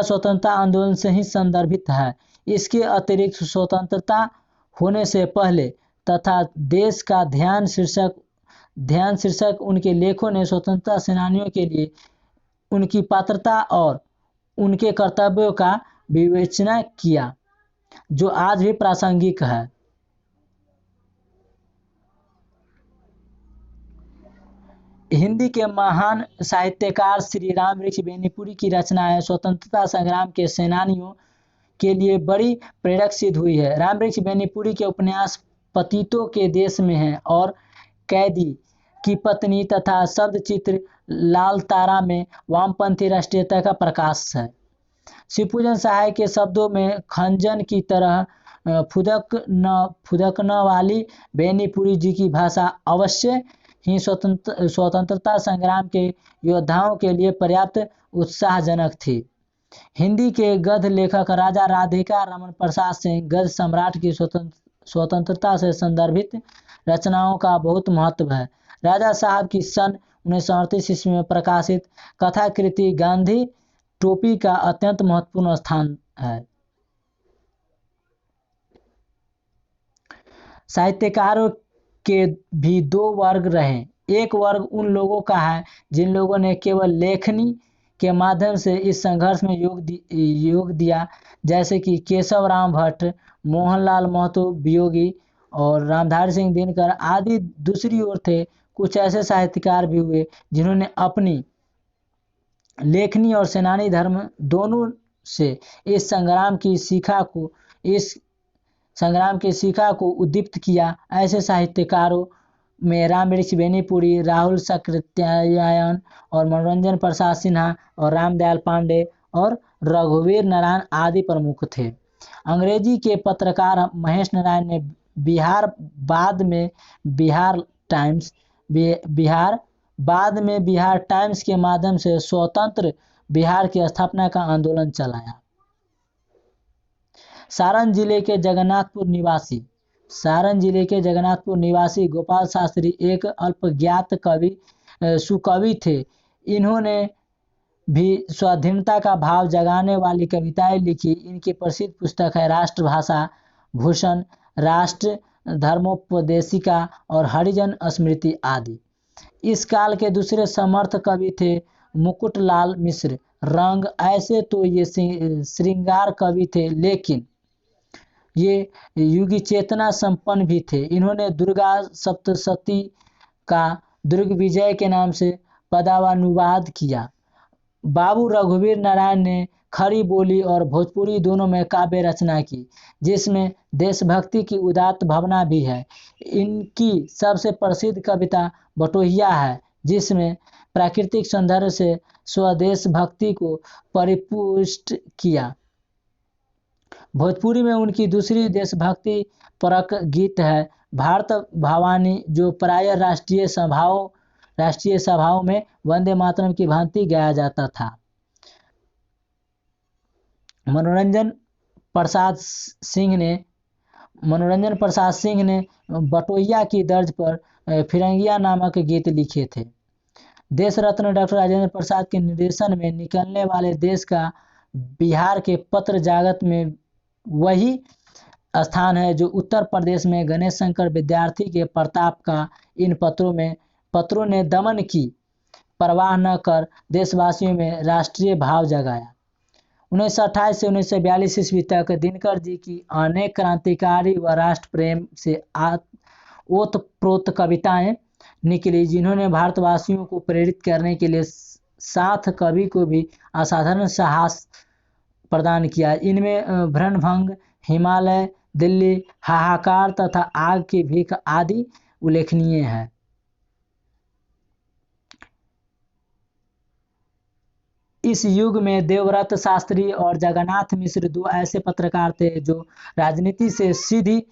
स्वतंत्रता आंदोलन से ही संदर्भित है। इसके अतिरिक्त स्वतंत्रता होने से पहले तथा देश का ध्यान शीर्षक उनके लेखों ने स्वतंत्रता सेनानियों के लिए उनकी पात्रता और उनके कर्तव्यों का विवेचना किया, जो आज भी प्रासंगिक है। हिंदी के महान साहित्यकार श्री रामवृक्ष बेनीपुरी की रचनाएं स्वतंत्रता संग्राम के सेनानियों के लिए बड़ी प्रेरक सिद्ध हुई है। रामवृक्ष बेनीपुरी के उपन्यास पतितों के देश में हैं और कैदी की पत्नी तथा शब्द चित्र लाल तारा में वामपंथी राष्ट्रीयता का प्रकाश है। शिवपूजन सहाय के शब्दों में खंजन की तरह फुदकने वाली बेनीपुरी जी की भाषा अवश्य ही स्वतंत्रता संग्राम के योद्धाओं के लिए पर्याप्त उत्साहजनक थी। हिंदी के गद्य लेखक राजा राधिका रमन प्रसाद सिंह गद्य सम्राट की स्वतंत्रता से संदर्भित रचनाओं का बहुत महत्व है। राजा साहब की सन 1938 ईस्वी में प्रकाशित कथाकृति गांधी टोपी का अत्यंत महत्वपूर्ण स्थान है। साहित्यकारों के भी दो वर्ग रहे। एक वर्ग उन लोगों का है जिन लोगों ने केवल लेखनी के माध्यम से इस संघर्ष में योग दिया, जैसे कि केशव राम भट्ट, मोहनलाल महतो वियोगी और रामधारी सिंह दिनकर आदि। दूसरी ओर थे कुछ ऐसे साहित्यकार भी हुए जिन्होंने अपनी लेखनी और सेनानी धर्म दोनों से इस संग्राम की शिखा को उद्दीप्त किया। ऐसे साहित्यकारों में रामवृक्ष बेनीपुरी, राहुल सकृत्यायन और मनोरंजन प्रसाद सिन्हा और रामदयाल पांडे और रघुवीर नारायण आदि प्रमुख थे। अंग्रेजी के पत्रकार महेश नारायण ने बिहार टाइम्स के माध्यम से स्वतंत्र बिहार की स्थापना का आंदोलन चलाया। सारण जिले के जगन्नाथपुर निवासी गोपाल शास्त्री एक अल्पज्ञात सुकवि थे। इन्होंने भी स्वाधीनता का भाव जगाने वाली कविताएं लिखी। इनकी प्रसिद्ध पुस्तक है राष्ट्रभाषा भूषण, राष्ट्र धर्मोपदेशिका और हरिजन स्मृति आदि। इस काल के दूसरे समर्थ कवि थे मुकुटलाल मिश्र। रंग ऐसे तो ये श्रृंगार कवि थे, लेकिन ये युगी चेतना संपन्न भी थे। इन्होंने दुर्गा सप्तशती का दुर्ग विजय के नाम से पदानुवाद किया। बाबू रघुवीर नारायण ने खड़ी बोली और भोजपुरी दोनों में काव्य रचना की, जिसमें देशभक्ति की उदात्त भावना भी है। इनकी सबसे प्रसिद्ध कविता बटोहिया है, जिसमें प्राकृतिक सौंदर्य से स्वदेश भक्ति को परिपुष्ट किया। भोजपुरी में उनकी दूसरी देशभक्ति परक गीत है भारत भवानी, जो प्रायः राष्ट्रीय सभाओं में वंदे मातरम की भांति गाया जाता था। मनोरंजन प्रसाद सिंह ने बटोहिया की तर्ज पर फिरंगिया नामक गीत लिखे थे। देश रत्न डॉक्टर राजेंद्र प्रसाद के निर्देशन में निकलने वाले देश का बिहार के पत्र जागत में वही स्थान है जो उत्तर प्रदेश में गणेश शंकर विद्यार्थी के प्रताप का इन पत्रों ने दमन की परवाह न कर देशवासियों में राष्ट्रीय भाव जगाया। 1928 से 1942 ईस्वी तक दिनकर जी की अनेक क्रांतिकारी व राष्ट्र प्रेम से ओतप्रोत कविताएं निकली, जिन्होंने भारतवासियों को प्रेरित करने के लिए साथ कवि को भी असाधारण साहस प्रदान किया। इनमें भ्रणभंग, हिमालय, दिल्ली, हाहाकार तथा आग की भीख आदि उल्लेखनीय है। इस युग में देवव्रत शास्त्री और जगन्नाथ मिश्र दो ऐसे पत्रकार थे जो राजनीति से सीधी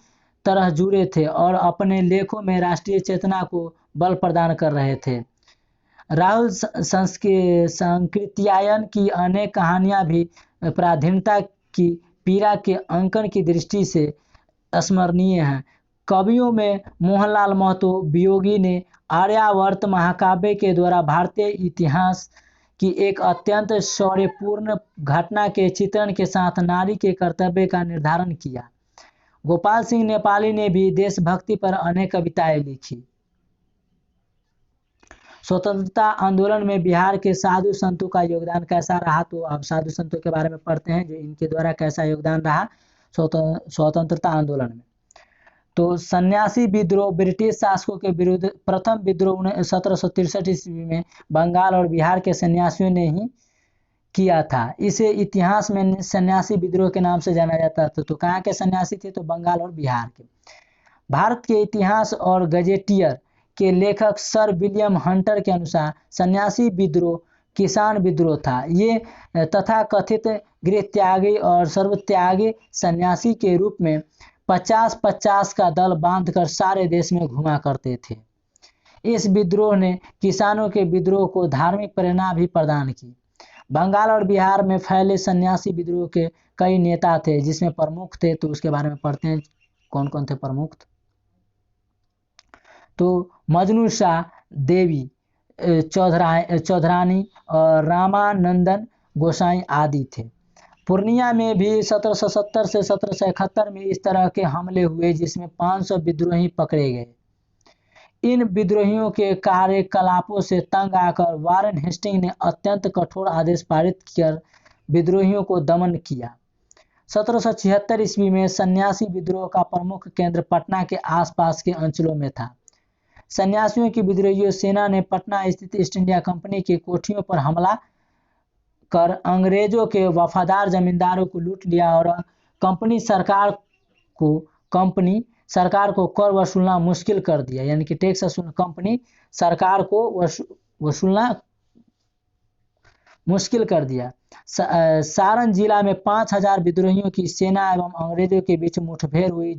तरह जुड़े थे और अपने लेखों में राष्ट्रीय चेतना को बल प्रदान कर रहे थे। राहुल सकृत्यायन की अनेक कहानियां भी पराधीनता की पीड़ा के अंकन की दृष्टि से स्मरणीय हैं। कवियों में मोहनलाल महतो वियोगी ने आर्यावर्त महाकाव्य के द्वारा भारतीय इतिहास की एक अत्यंत शौर्यपूर्ण घटना के चित्रण के साथ नारी के कर्तव्य का निर्धारण किया। गोपाल सिंह नेपाली ने भी देशभक्ति पर अनेक कविताएं लिखी। स्वतंत्रता आंदोलन में बिहार के साधु संतों का योगदान कैसा रहा, तो अब साधु संतों के बारे में पढ़ते हैं जो इनके द्वारा कैसा योगदान रहा स्वतंत्रता आंदोलन में। तो सन्यासी विद्रोह ब्रिटिश शासकों के विरुद्ध प्रथम विद्रोह 1763 ईस्वी में बंगाल और बिहार के सन्यासियों ने ही किया था। इसे इतिहास में सन्यासी विद्रोह के नाम से जाना जाता था। तो कहाँ के सन्यासी थे? तो बंगाल और बिहार के। भारत के इतिहास और गजेटियर के लेखक सर विलियम हंटर के अनुसार सन्यासी विद्रोह किसान विद्रोह था। ये तथाकथित गृहत्यागी और सर्वत्यागी सन्यासी के रूप में 50-50 का दल बांधकर सारे देश में घुमा करते थे। इस विद्रोह ने किसानों के विद्रोह को धार्मिक प्रेरणा भी प्रदान की। बंगाल और बिहार में फैले सन्यासी विद्रोह के कई नेता थे, जिसमें प्रमुख थे, तो उसके बारे में पढ़ते हैं कौन कौन थे प्रमुख। तो मजनू शाह, देवी चौधरानी और रामानंदन गोसाई आदि थे। पूर्णिया में भी 1770 से 1771 में इस तरह के हमले हुए, जिसमें 500 विद्रोही पकड़े गए। इन विद्रोहियों के कार्यकलापों से तंग आकर वारेन हेस्टिंग ने अत्यंत कठोर आदेश पारित कर विद्रोहियों को दमन किया। 1776 ईस्वी में सन्यासी विद्रोह का प्रमुख केंद्र पटना के आसपास के अंचलों में था। सन्यासियों की विद्रोही सेना ने पटना स्थित ईस्ट इंडिया कंपनी की कोठियों पर हमला कर अंग्रेजों के वफादार जमींदारों को लूट लिया और कंपनी सरकार को कर वसूलना मुश्किल कर दिया। यानी कि टैक्स कंपनी सरकार को वसूलना मुश्किल कर दिया। सारण जिला में 5000 विद्रोहियों की सेना एवं अंग्रेजों के बीच मुठभेड़ हुई,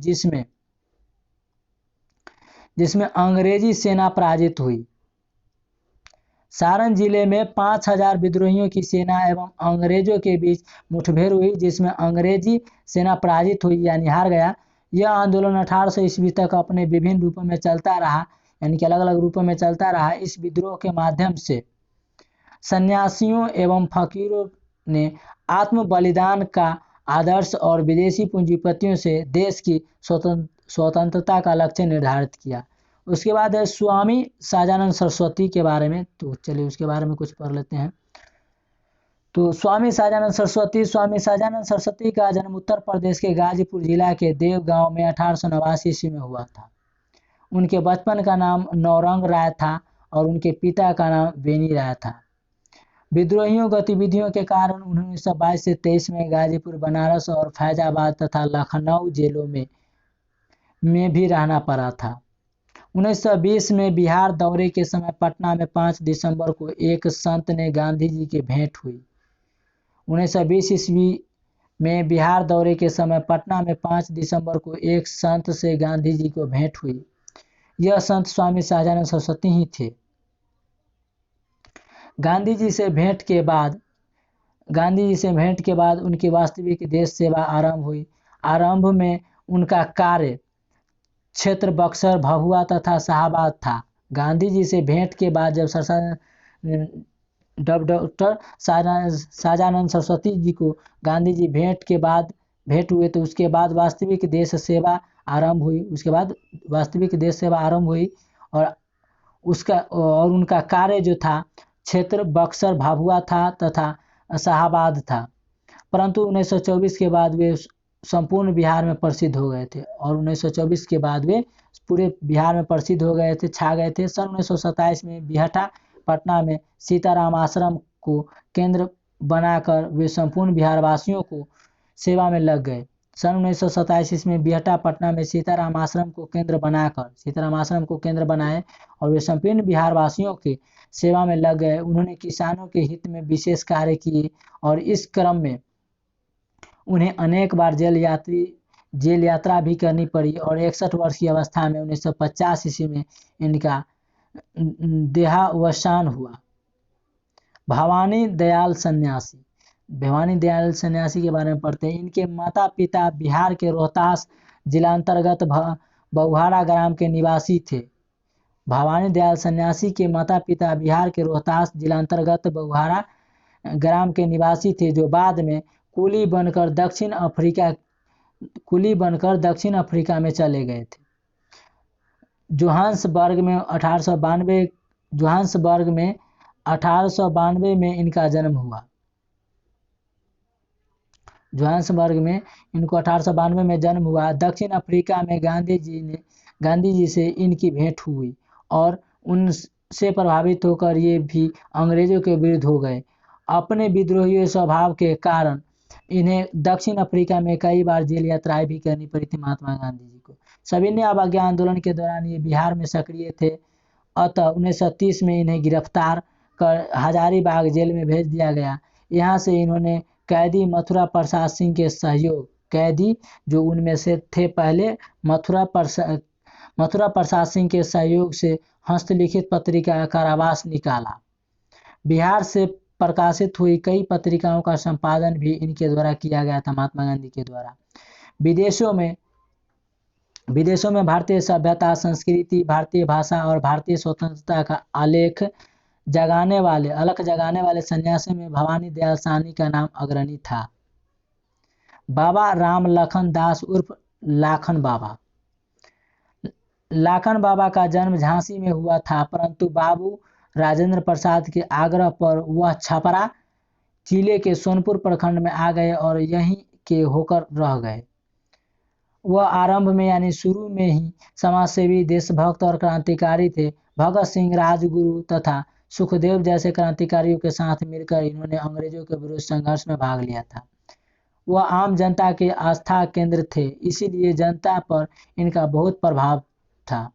जिसमें अंग्रेजी सेना पराजित हुई। सारण जिले में 5000 विद्रोहियों की सेना एवं अंग्रेजों के बीच मुठभेड़ हुई, जिसमें अंग्रेजी सेना पराजित हुई यानी हार गया। यह आंदोलन 1800 ईस्वी तक अपने विभिन्न रूपों में चलता रहा, यानी कि अलग अलग रूपों में चलता रहा। इस विद्रोह के माध्यम से सन्यासियों एवं फकीरों ने आत्म बलिदान का आदर्श और विदेशी पूंजीपतियों से देश की स्वतंत्रता का लक्ष्य निर्धारित किया। उसके बाद है स्वामी सहजानंद सरस्वती के बारे में। तो चलिए उसके बारे में कुछ पढ़ लेते हैं। तो स्वामी सहजानंद सरस्वती का जन्म उत्तर प्रदेश के गाजीपुर जिला के देव गांव में 1889 ईस्वी में हुआ था। उनके बचपन का नाम नौरंग राय था और उनके पिता का नाम बेनी राय था। विद्रोहियों गतिविधियों के कारण 1922 से 23 में गाजीपुर, बनारस और फैजाबाद तथा लखनऊ जेलों में भी रहना पड़ा था। 1920 में बिहार दौरे के समय पटना में 5 दिसंबर को एक संत ने गांधी जी की भेंट हुई। 1920 ईस्वी में बिहार दौरे के समय पटना में 5 दिसंबर को एक संत से गांधी जी को भेंट हुई। यह संत स्वामी सहजानंद सरस्वती ही थे। गांधी जी से भेंट के बाद उनकी वास्तविक देश सेवा आरंभ हुई। आरंभ में उनका कार्य क्षेत्र बक्सर, भभुआ तथा शाहाबाद था। गांधी जी से भेंट के बाद जब डॉक्टर सहजानंद सरस्वती जी को गांधी जी भेंट हुए, तो उसके बाद वास्तविक देश सेवा आरंभ हुई और उनका कार्य जो था क्षेत्र बक्सर, भभुआ था तथा शाहाबाद था। परंतु 1924 के बाद वे संपूर्ण बिहार में प्रसिद्ध हो गए थे और 1924 के बाद वे पूरे बिहार में प्रसिद्ध हो गए थे, छा गए थे। सन 1927 में बिहटा, पटना में सीताराम आश्रम को केंद्र बनाकर वे संपूर्ण बिहार वासियों को सेवा में लग गए। सन 1927 में बिहटा, पटना में सीताराम आश्रम को केंद्र बनाए और वे संपूर्ण बिहार वासियों की सेवा में लग गए। उन्होंने किसानों के हित में विशेष कार्य किए और इस क्रम में उन्हें अनेक बार जेल यात्रा भी करनी पड़ी और 61 वर्ष की अवस्था में 1950 ईस्वी में इनका देहावसान हुआ। भवानी दयाल सन्यासी के बारे में पढ़ते हैं। इनके माता पिता बिहार के रोहतास जिला अंतर्गत बउहारा ग्राम के निवासी थे। भवानी दयाल सन्यासी के माता पिता बिहार के रोहतास जिला अंतर्गत बउहारा ग्राम के निवासी थे, जो बाद में कुली बनकर दक्षिण अफ्रीका में चले गए थे। जोहान्सबर्ग में 1892 में इनका जन्म हुआ। जोहान्सबर्ग में इनको 1892 में जन्म हुआ। दक्षिण अफ्रीका में गांधी जी से इनकी भेंट हुई और उनसे प्रभावित होकर ये भी अंग्रेजों के विरुद्ध हो गए। अपने विद्रोही स्वभाव के कारण इन्हें दक्षिण अफ्रीका में कई बार जेल यात्राएं भी करनी पड़ी थी महात्मा गांधी जी को। सविनय अवज्ञा आंदोलन के दौरान ये बिहार में सक्रिय थे, अतः 1930 में इन्हें गिरफ्तार कर हजारीबाग जेल में भेज दिया गया। यहाँ से इन्होंने कैदी मथुरा प्रसाद सिंह के सहयोग, कैदी जो उनमें से थे पहले, मथुरा प्रसाद सिंह के सहयोग से हस्तलिखित पत्रिका कारावास निकाला। बिहार से प्रकाशित हुई कई पत्रिकाओं का संपादन भी इनके द्वारा किया गया था, महात्मा गांधी के द्वारा। विदेशों में भारतीय सभ्यता, संस्कृति, भारतीय भाषा और भारतीय स्वतंत्रता का अलख जगाने वाले सन्यासियों में भवानी दयाल साहनी का नाम अग्रणी था। बाबा राम लखन दास उर्फ लाखन बाबा का जन्म झांसी में हुआ था, परंतु बाबू राजेंद्र प्रसाद के आग्रह पर वह छपरा जिले के सोनपुर प्रखंड में आ गए और यहीं के होकर रह गए। वह आरंभ में यानी शुरू में ही समाजसेवी, देशभक्त और क्रांतिकारी थे। भगत सिंह, राजगुरु तथा सुखदेव जैसे क्रांतिकारियों के साथ मिलकर इन्होंने अंग्रेजों के विरुद्ध संघर्ष में भाग लिया था। वह आम जनता के आस्था केंद्र थे, इसीलिए जनता पर इनका बहुत प्रभाव था।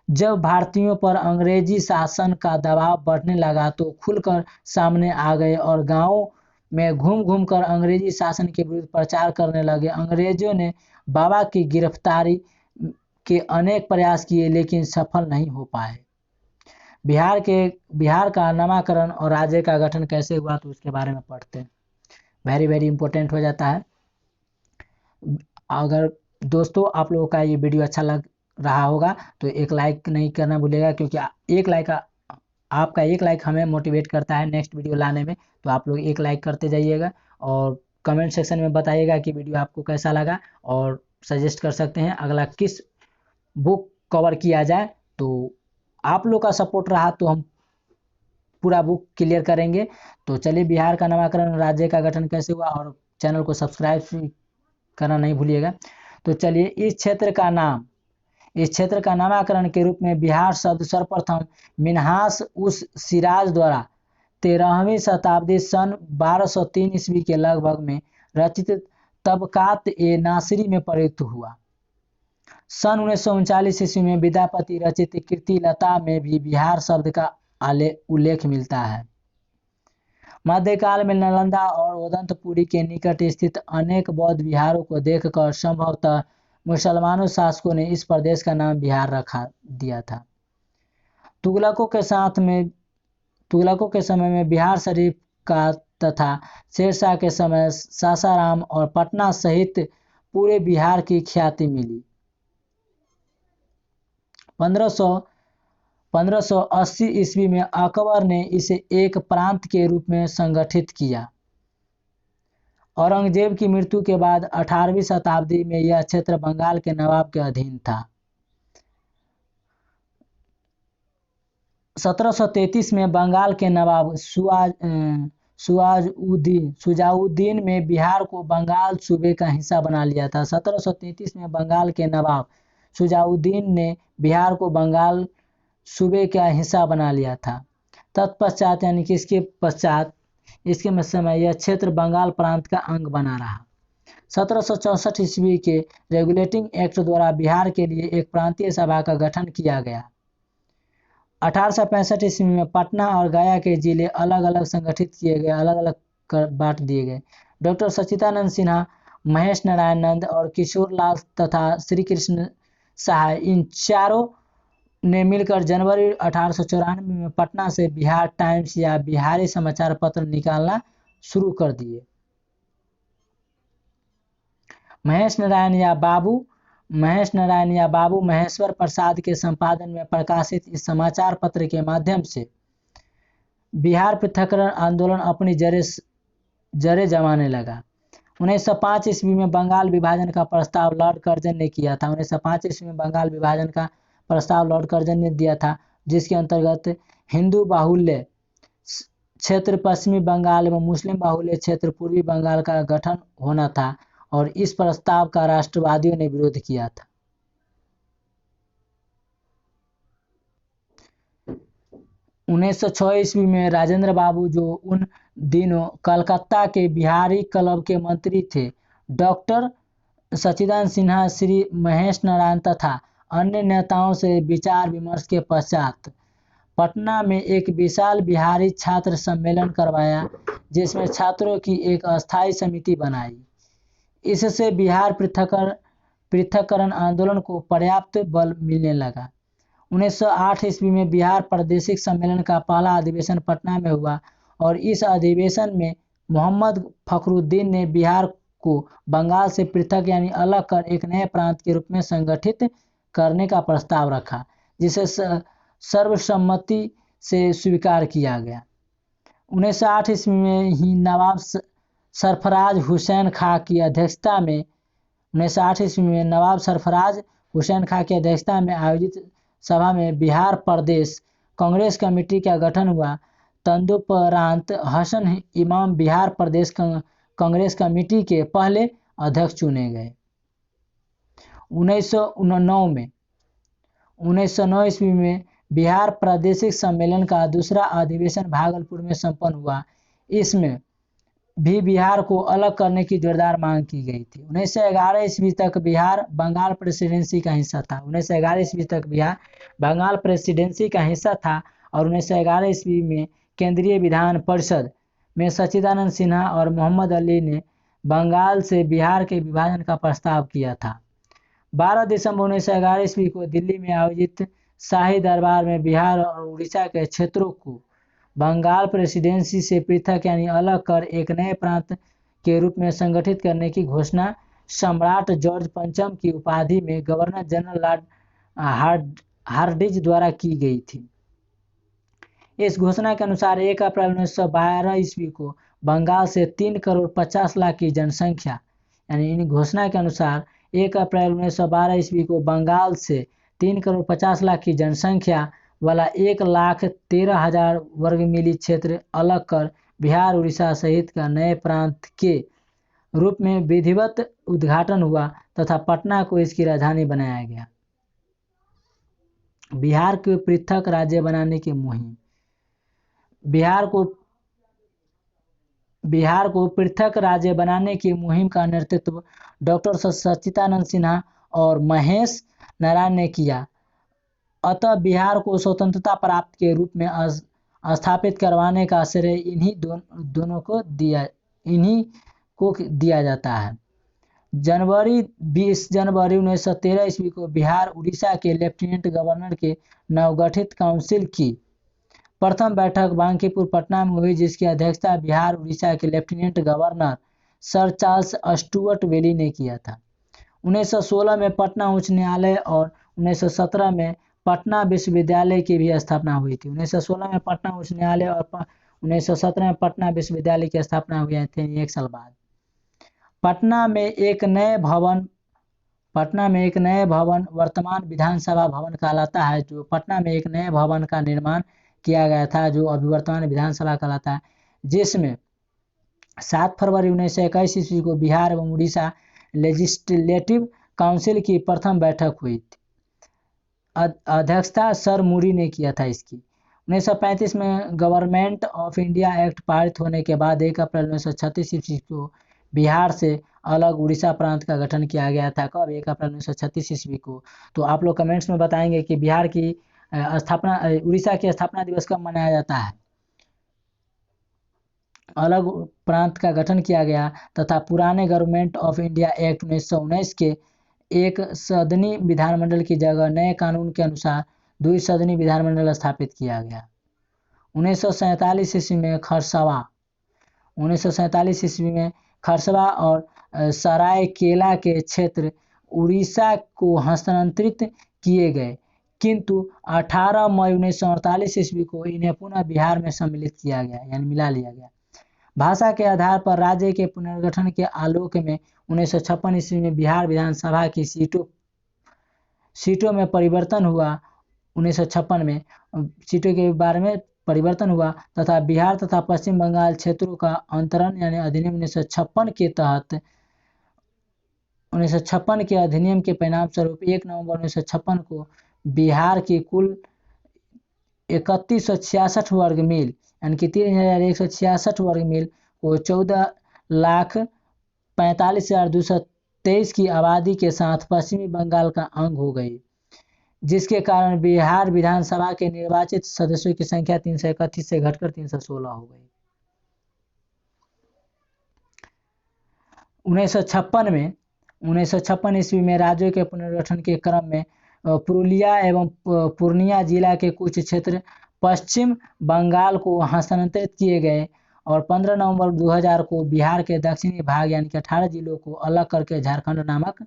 जब भारतीयों पर अंग्रेजी शासन का दबाव बढ़ने लगा तो खुलकर सामने आ गए और गांवों में घूम कर अंग्रेजी शासन के विरुद्ध प्रचार करने लगे। अंग्रेजों ने बाबा की गिरफ्तारी के अनेक प्रयास किए लेकिन सफल नहीं हो पाए। बिहार का नामकरण और राज्य का गठन कैसे हुआ तो उसके बारे में पढ़ते हैं। वेरी इंपॉर्टेंट हो जाता है। अगर दोस्तों आप लोगों का ये वीडियो अच्छा लग रहा होगा तो एक लाइक नहीं करना भूलिएगा, क्योंकि आपका एक लाइक हमें मोटिवेट करता है नेक्स्ट वीडियो लाने में। तो आप लोग एक लाइक करते जाइएगा और कमेंट सेक्शन में बताइएगा कि वीडियो आपको कैसा लगा, और सजेस्ट कर सकते हैं अगला किस बुक कवर किया जाए। तो आप लोग का सपोर्ट रहा तो हम पूरा बुक क्लियर करेंगे। तो चलिए, बिहार का नामकरण, राज्य का गठन कैसे हुआ, और चैनल को सब्सक्राइब करना नहीं भूलिएगा। तो चलिए, इस क्षेत्र का नामकरण के रूप में बिहार शब्द सर्वप्रथम मिन्हास उस सिराज द्वारा 13वीं शताब्दी सन 1203 ईस्वी के लगभग में रचित तबकात-ए-नासिरी में प्रयुक्त हुआ। सन 1939 ईस्वी में विद्यापति रचित कीर्तिलता में भी बिहार शब्द का उल्लेख मिलता है। मध्यकाल में नालंदा और उदंतपुरी के निकट स्थित अनेक बौद्ध विहारों को देखकर संभवतः मुसलमानों शासकों ने इस प्रदेश का नाम बिहार रखा दिया था। तुगलकों के समय में बिहार शरीफ का तथा शेरशाह के समय सासाराम और पटना सहित पूरे बिहार की ख्याति मिली। 1580 ईस्वी में अकबर ने इसे एक प्रांत के रूप में संगठित किया। औरंगजेब की मृत्यु के बाद 18वीं शताब्दी में यह क्षेत्र बंगाल के नवाब के अधीन था। 1733 में बंगाल के नवाब शुजाउद्दीन में बिहार को बंगाल सूबे का हिस्सा बना लिया था। 1733 में बंगाल के नवाब शुजाउद्दीन ने बिहार को बंगाल सूबे का हिस्सा बना लिया था। तत्पश्चात यानी कि इसके समय यह क्षेत्र बंगाल प्रांत का अंग बना रहा। 1764 ईस्वी के रेगुलेटिंग एक्ट द्वारा बिहार के लिए एक प्रांतीय सभा का गठन किया गया। 1865 ईस्वी में पटना और गया के जिले अलग अलग संगठित किए गए, अलग अलग बांट दिए गए। डॉक्टर सच्चिदानंद सिन्हा, महेश नारायण नंद और किशोर लाल तथा श्री कृष्ण सहाय, इन चारों ने मिलकर जनवरी 1894 में पटना से बिहार टाइम्स या बिहारी समाचार पत्र निकालना शुरू कर दिए। महेश नारायण या बाबू महेश्वर प्रसाद के संपादन में प्रकाशित इस समाचार पत्र के माध्यम से बिहार पृथक्करण आंदोलन अपनी जड़ें जमाने लगा। 1905 ईस्वी में बंगाल विभाजन का प्रस्ताव लॉर्ड कर्जन ने किया था। 1905 ईस्वी में बंगाल विभाजन का प्रस्ताव लॉर्ड कर्जन ने दिया था, जिसके अंतर्गत हिंदू बाहुल्य क्षेत्र पश्चिमी बंगाल एवं मुस्लिम बाहुल्य क्षेत्र पूर्वी बंगाल का गठन होना था और इस प्रस्ताव का राष्ट्रवादियों ने विरोध किया था। 1906 ईस्वी में राजेंद्र बाबू, जो उन दिनों कलकत्ता के बिहारी क्लब के मंत्री थे, डॉक्टर सच्चिदानंद सिन्हा, श्री महेश नारायण तथा अन्य नेताओं से विचार विमर्श के पश्चात पटना में एक विशाल बिहारी छात्र सम्मेलन करवाया, जिसमें छात्रों की एक अस्थायी समिति बनाई। इससे बिहार पृथक्करण आंदोलन को पर्याप्त बल मिलने लगा। 1908 ईस्वी में बिहार प्रादेशिक सम्मेलन का पहला अधिवेशन पटना में हुआ और इस अधिवेशन में मोहम्मद फखरुद्दीन ने बिहार को बंगाल से पृथक यानी अलग कर एक नए प्रांत के रूप में संगठित करने का प्रस्ताव रखा, जिसे सर्वसम्मति से स्वीकार किया गया। 1908 ईस्वी में ही नवाब सरफराज हुसैन खां की अध्यक्षता में 1908 ईस्वी में नवाब सरफराज हुसैन खां की अध्यक्षता में आयोजित सभा में बिहार प्रदेश कांग्रेस कमेटी का गठन हुआ। तदुपरांत हसन इमाम बिहार प्रदेश कांग्रेस कमेटी के पहले अध्यक्ष चुने गए। 1909 ईस्वी में बिहार प्रादेशिक सम्मेलन का दूसरा अधिवेशन भागलपुर में संपन्न हुआ। इसमें भी बिहार को अलग करने की जोरदार मांग की गई थी। 1911 ईस्वी तक बिहार बंगाल प्रेसिडेंसी का हिस्सा था। 1911 ईस्वी तक बिहार बंगाल प्रेसिडेंसी का हिस्सा था और 1911 ईस्वी में केंद्रीय विधान परिषद में सच्चिदानंद सिन्हा और मोहम्मद अली ने बंगाल से बिहार के विभाजन का प्रस्ताव किया था। 12 दिसंबर 1911 ईस्वी को दिल्ली में आयोजित शाही दरबार में बिहार और उड़ीसा के क्षेत्रों को बंगाल प्रेसिडेंसी से पृथक यानी अलग कर एक नए प्रांत के रूप में संगठित करने की घोषणा सम्राट जॉर्ज पंचम की उपाधि में गवर्नर जनरल लॉर्ड हार्डिंज द्वारा की गई थी। इस घोषणा के अनुसार 1 अप्रैल 1912 ईस्वी को बंगाल से 3 करोड़ 50 लाख की जनसंख्या, यानी इन घोषणा के अनुसार 1 अप्रैल 1912 ईस्वी को बंगाल से 3 करोड़ 50 लाख की जनसंख्या वाला 1,13,000 वर्ग मील क्षेत्र अलग कर बिहार उड़ीसा सहित का नए प्रांत के रूप में विधिवत उद्घाटन हुआ तथा पटना को इसकी राजधानी बनाया गया। बिहार को पृथक राज्य बनाने की मुहिम। बिहार को पृथक राज्य बनाने की मुहिम का नेतृत्व डॉक्टर सच्चिदानंद सिन्हा और महेश नारायण ने किया। अतः बिहार को स्वतंत्रता प्राप्त के रूप में स्थापित करवाने का श्रेय इन्हीं को दिया जाता है। 20 जनवरी 1913 ईस्वी को बिहार उड़ीसा के लेफ्टिनेंट गवर्नर के नवगठित काउंसिल की प्रथम बैठक बांकीपुर पटना में हुई, जिसकी अध्यक्षता बिहार उड़ीसा के lieutenant governor Sir Charles Stuart Bayley ने किया था। 1916 में पटना उच्च न्यायालय और 1917 में पटना विश्वविद्यालय की भी स्थापना हुई थी। 1916 में पटना उच्च न्यायालय और 1917 में पटना विश्वविद्यालय की स्थापना हुई थी। 1 साल बाद पटना में एक नए भवन वर्तमान विधानसभा भवन कहलाता है। जो पटना में एक नए भवन का निर्माण किया गया था, जो अभी वर्तमान विधानसभा कहलाता है, जिसमें 7 फरवरी 1921 ईस्वी को बिहार एवं उड़ीसा लेजिस्लेटिव काउंसिल की प्रथम बैठक हुई थी। अध्यक्षता सर मूरी ने किया था इसकी। 1935 में गवर्नमेंट ऑफ इंडिया एक्ट पारित होने के बाद 1 अप्रैल 1936 ईस्वी को बिहार से अलग उड़ीसा प्रांत का गठन किया गया था। कब? 1 अप्रैल 1936 ईस्वी को। तो आप लोग कमेंट्स में बताएंगे कि बिहार की उड़ीसा की स्थापना दिवस कब मनाया जाता है। अलग प्रांत का गठन किया गया तथा पुराने गवर्नमेंट ऑफ इंडिया एक्ट 1919 के एक सदनी विधानमंडल की जगह नए कानून के अनुसार द्विसदनी विधानमंडल स्थापित किया गया। 1947 ईस्वी में खरसवा और सरायकेला के क्षेत्र उड़ीसा को हस्तांतरित किए गए, किंतु 18 मई 1948 ईस्वी को इन्हें पुनः बिहार में सम्मिलित किया गया, यानी मिला लिया गया। भाषा के आधार पर राज्य के पुनर्गठन के आलोक में 1956 ईस्वी में बिहार विधानसभा की सीटों में परिवर्तन हुआ। 1956 में सीटों के बारे में परिवर्तन हुआ तथा बिहार तथा पश्चिम बंगाल क्षेत्रों का अंतरण यानी अधिनियम 1956 के तहत 1956 के अधिनियम के परिणाम स्वरूप 1 नवंबर 1956 को बिहार की कुल 3166 वर्ग मील यानी कि 3166 वर्ग मील को 14,45,223 की आबादी के साथ पश्चिमी बंगाल का अंग हो गई, जिसके कारण बिहार विधानसभा के निर्वाचित सदस्यों की संख्या 331 से घटकर 316 हो गई। 1956 ईस्वी में राज्यों के पुनर्गठन के क्रम में पुरुलिया एवं पूर्णिया जिला के कुछ क्षेत्र पश्चिम बंगाल को हस्तांतरित किए गए और 15 नवंबर 2000 को बिहार के दक्षिणी भाग यानी कि 18 जिलों को अलग करके झारखंड नामक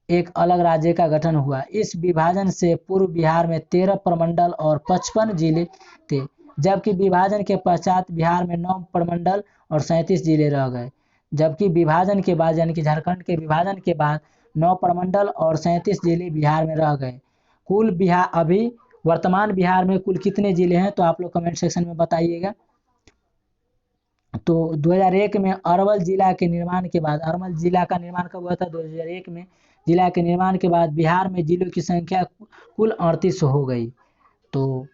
एक अलग राज्य का गठन हुआ। इस विभाजन से पूर्व बिहार में 13 प्रमंडल और 55 जिले थे, जबकि विभाजन के पश्चात बिहार में 9 प्रमंडल और 37 जिले रह गए। जबकि विभाजन के बाद यानी कि झारखंड के विभाजन के बाद 9 प्रमंडल और 37 जिले बिहार में रह गए। कुल बिहार अभी वर्तमान बिहार में कुल कितने जिले हैं तो आप लोग कमेंट सेक्शन में बताइएगा। तो 2001 में अरवल जिला के निर्माण के बाद, अरवल जिला का निर्माण कब हुआ था? 2001 में। जिला के निर्माण के बाद बिहार में जिलों की संख्या कुल 38 हो गई। तो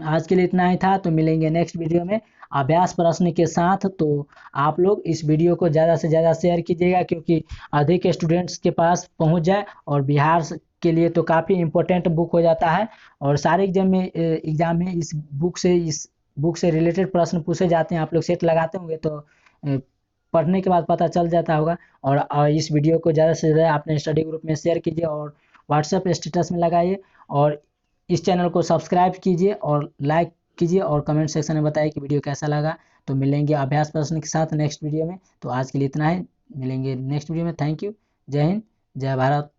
आज के लिए इतना ही था, तो मिलेंगे नेक्स्ट वीडियो में अभ्यास प्रश्न के साथ। तो आप लोग इस वीडियो को ज़्यादा से ज़्यादा शेयर कीजिएगा क्योंकि अधिक स्टूडेंट्स के पास पहुंच जाए, और बिहार के लिए तो काफ़ी इम्पोर्टेंट बुक हो जाता है और सारे एग्जाम में इस बुक से रिलेटेड प्रश्न पूछे जाते हैं। आप लोग सेट लगाते होंगे तो पढ़ने के बाद पता चल जाता होगा। और इस वीडियो को ज़्यादा से ज़्यादा अपने स्टडी ग्रुप में शेयर कीजिए और व्हाट्सएप स्टेटस में लगाइए, और इस चैनल को सब्सक्राइब कीजिए और लाइक कीजिए और कमेंट सेक्शन में बताइए कि वीडियो कैसा लगा। तो मिलेंगे अभ्यास प्रश्न के साथ नेक्स्ट वीडियो में। तो आज के लिए इतना ही, मिलेंगे नेक्स्ट वीडियो में। Thank you. जय हिंद, जय भारत।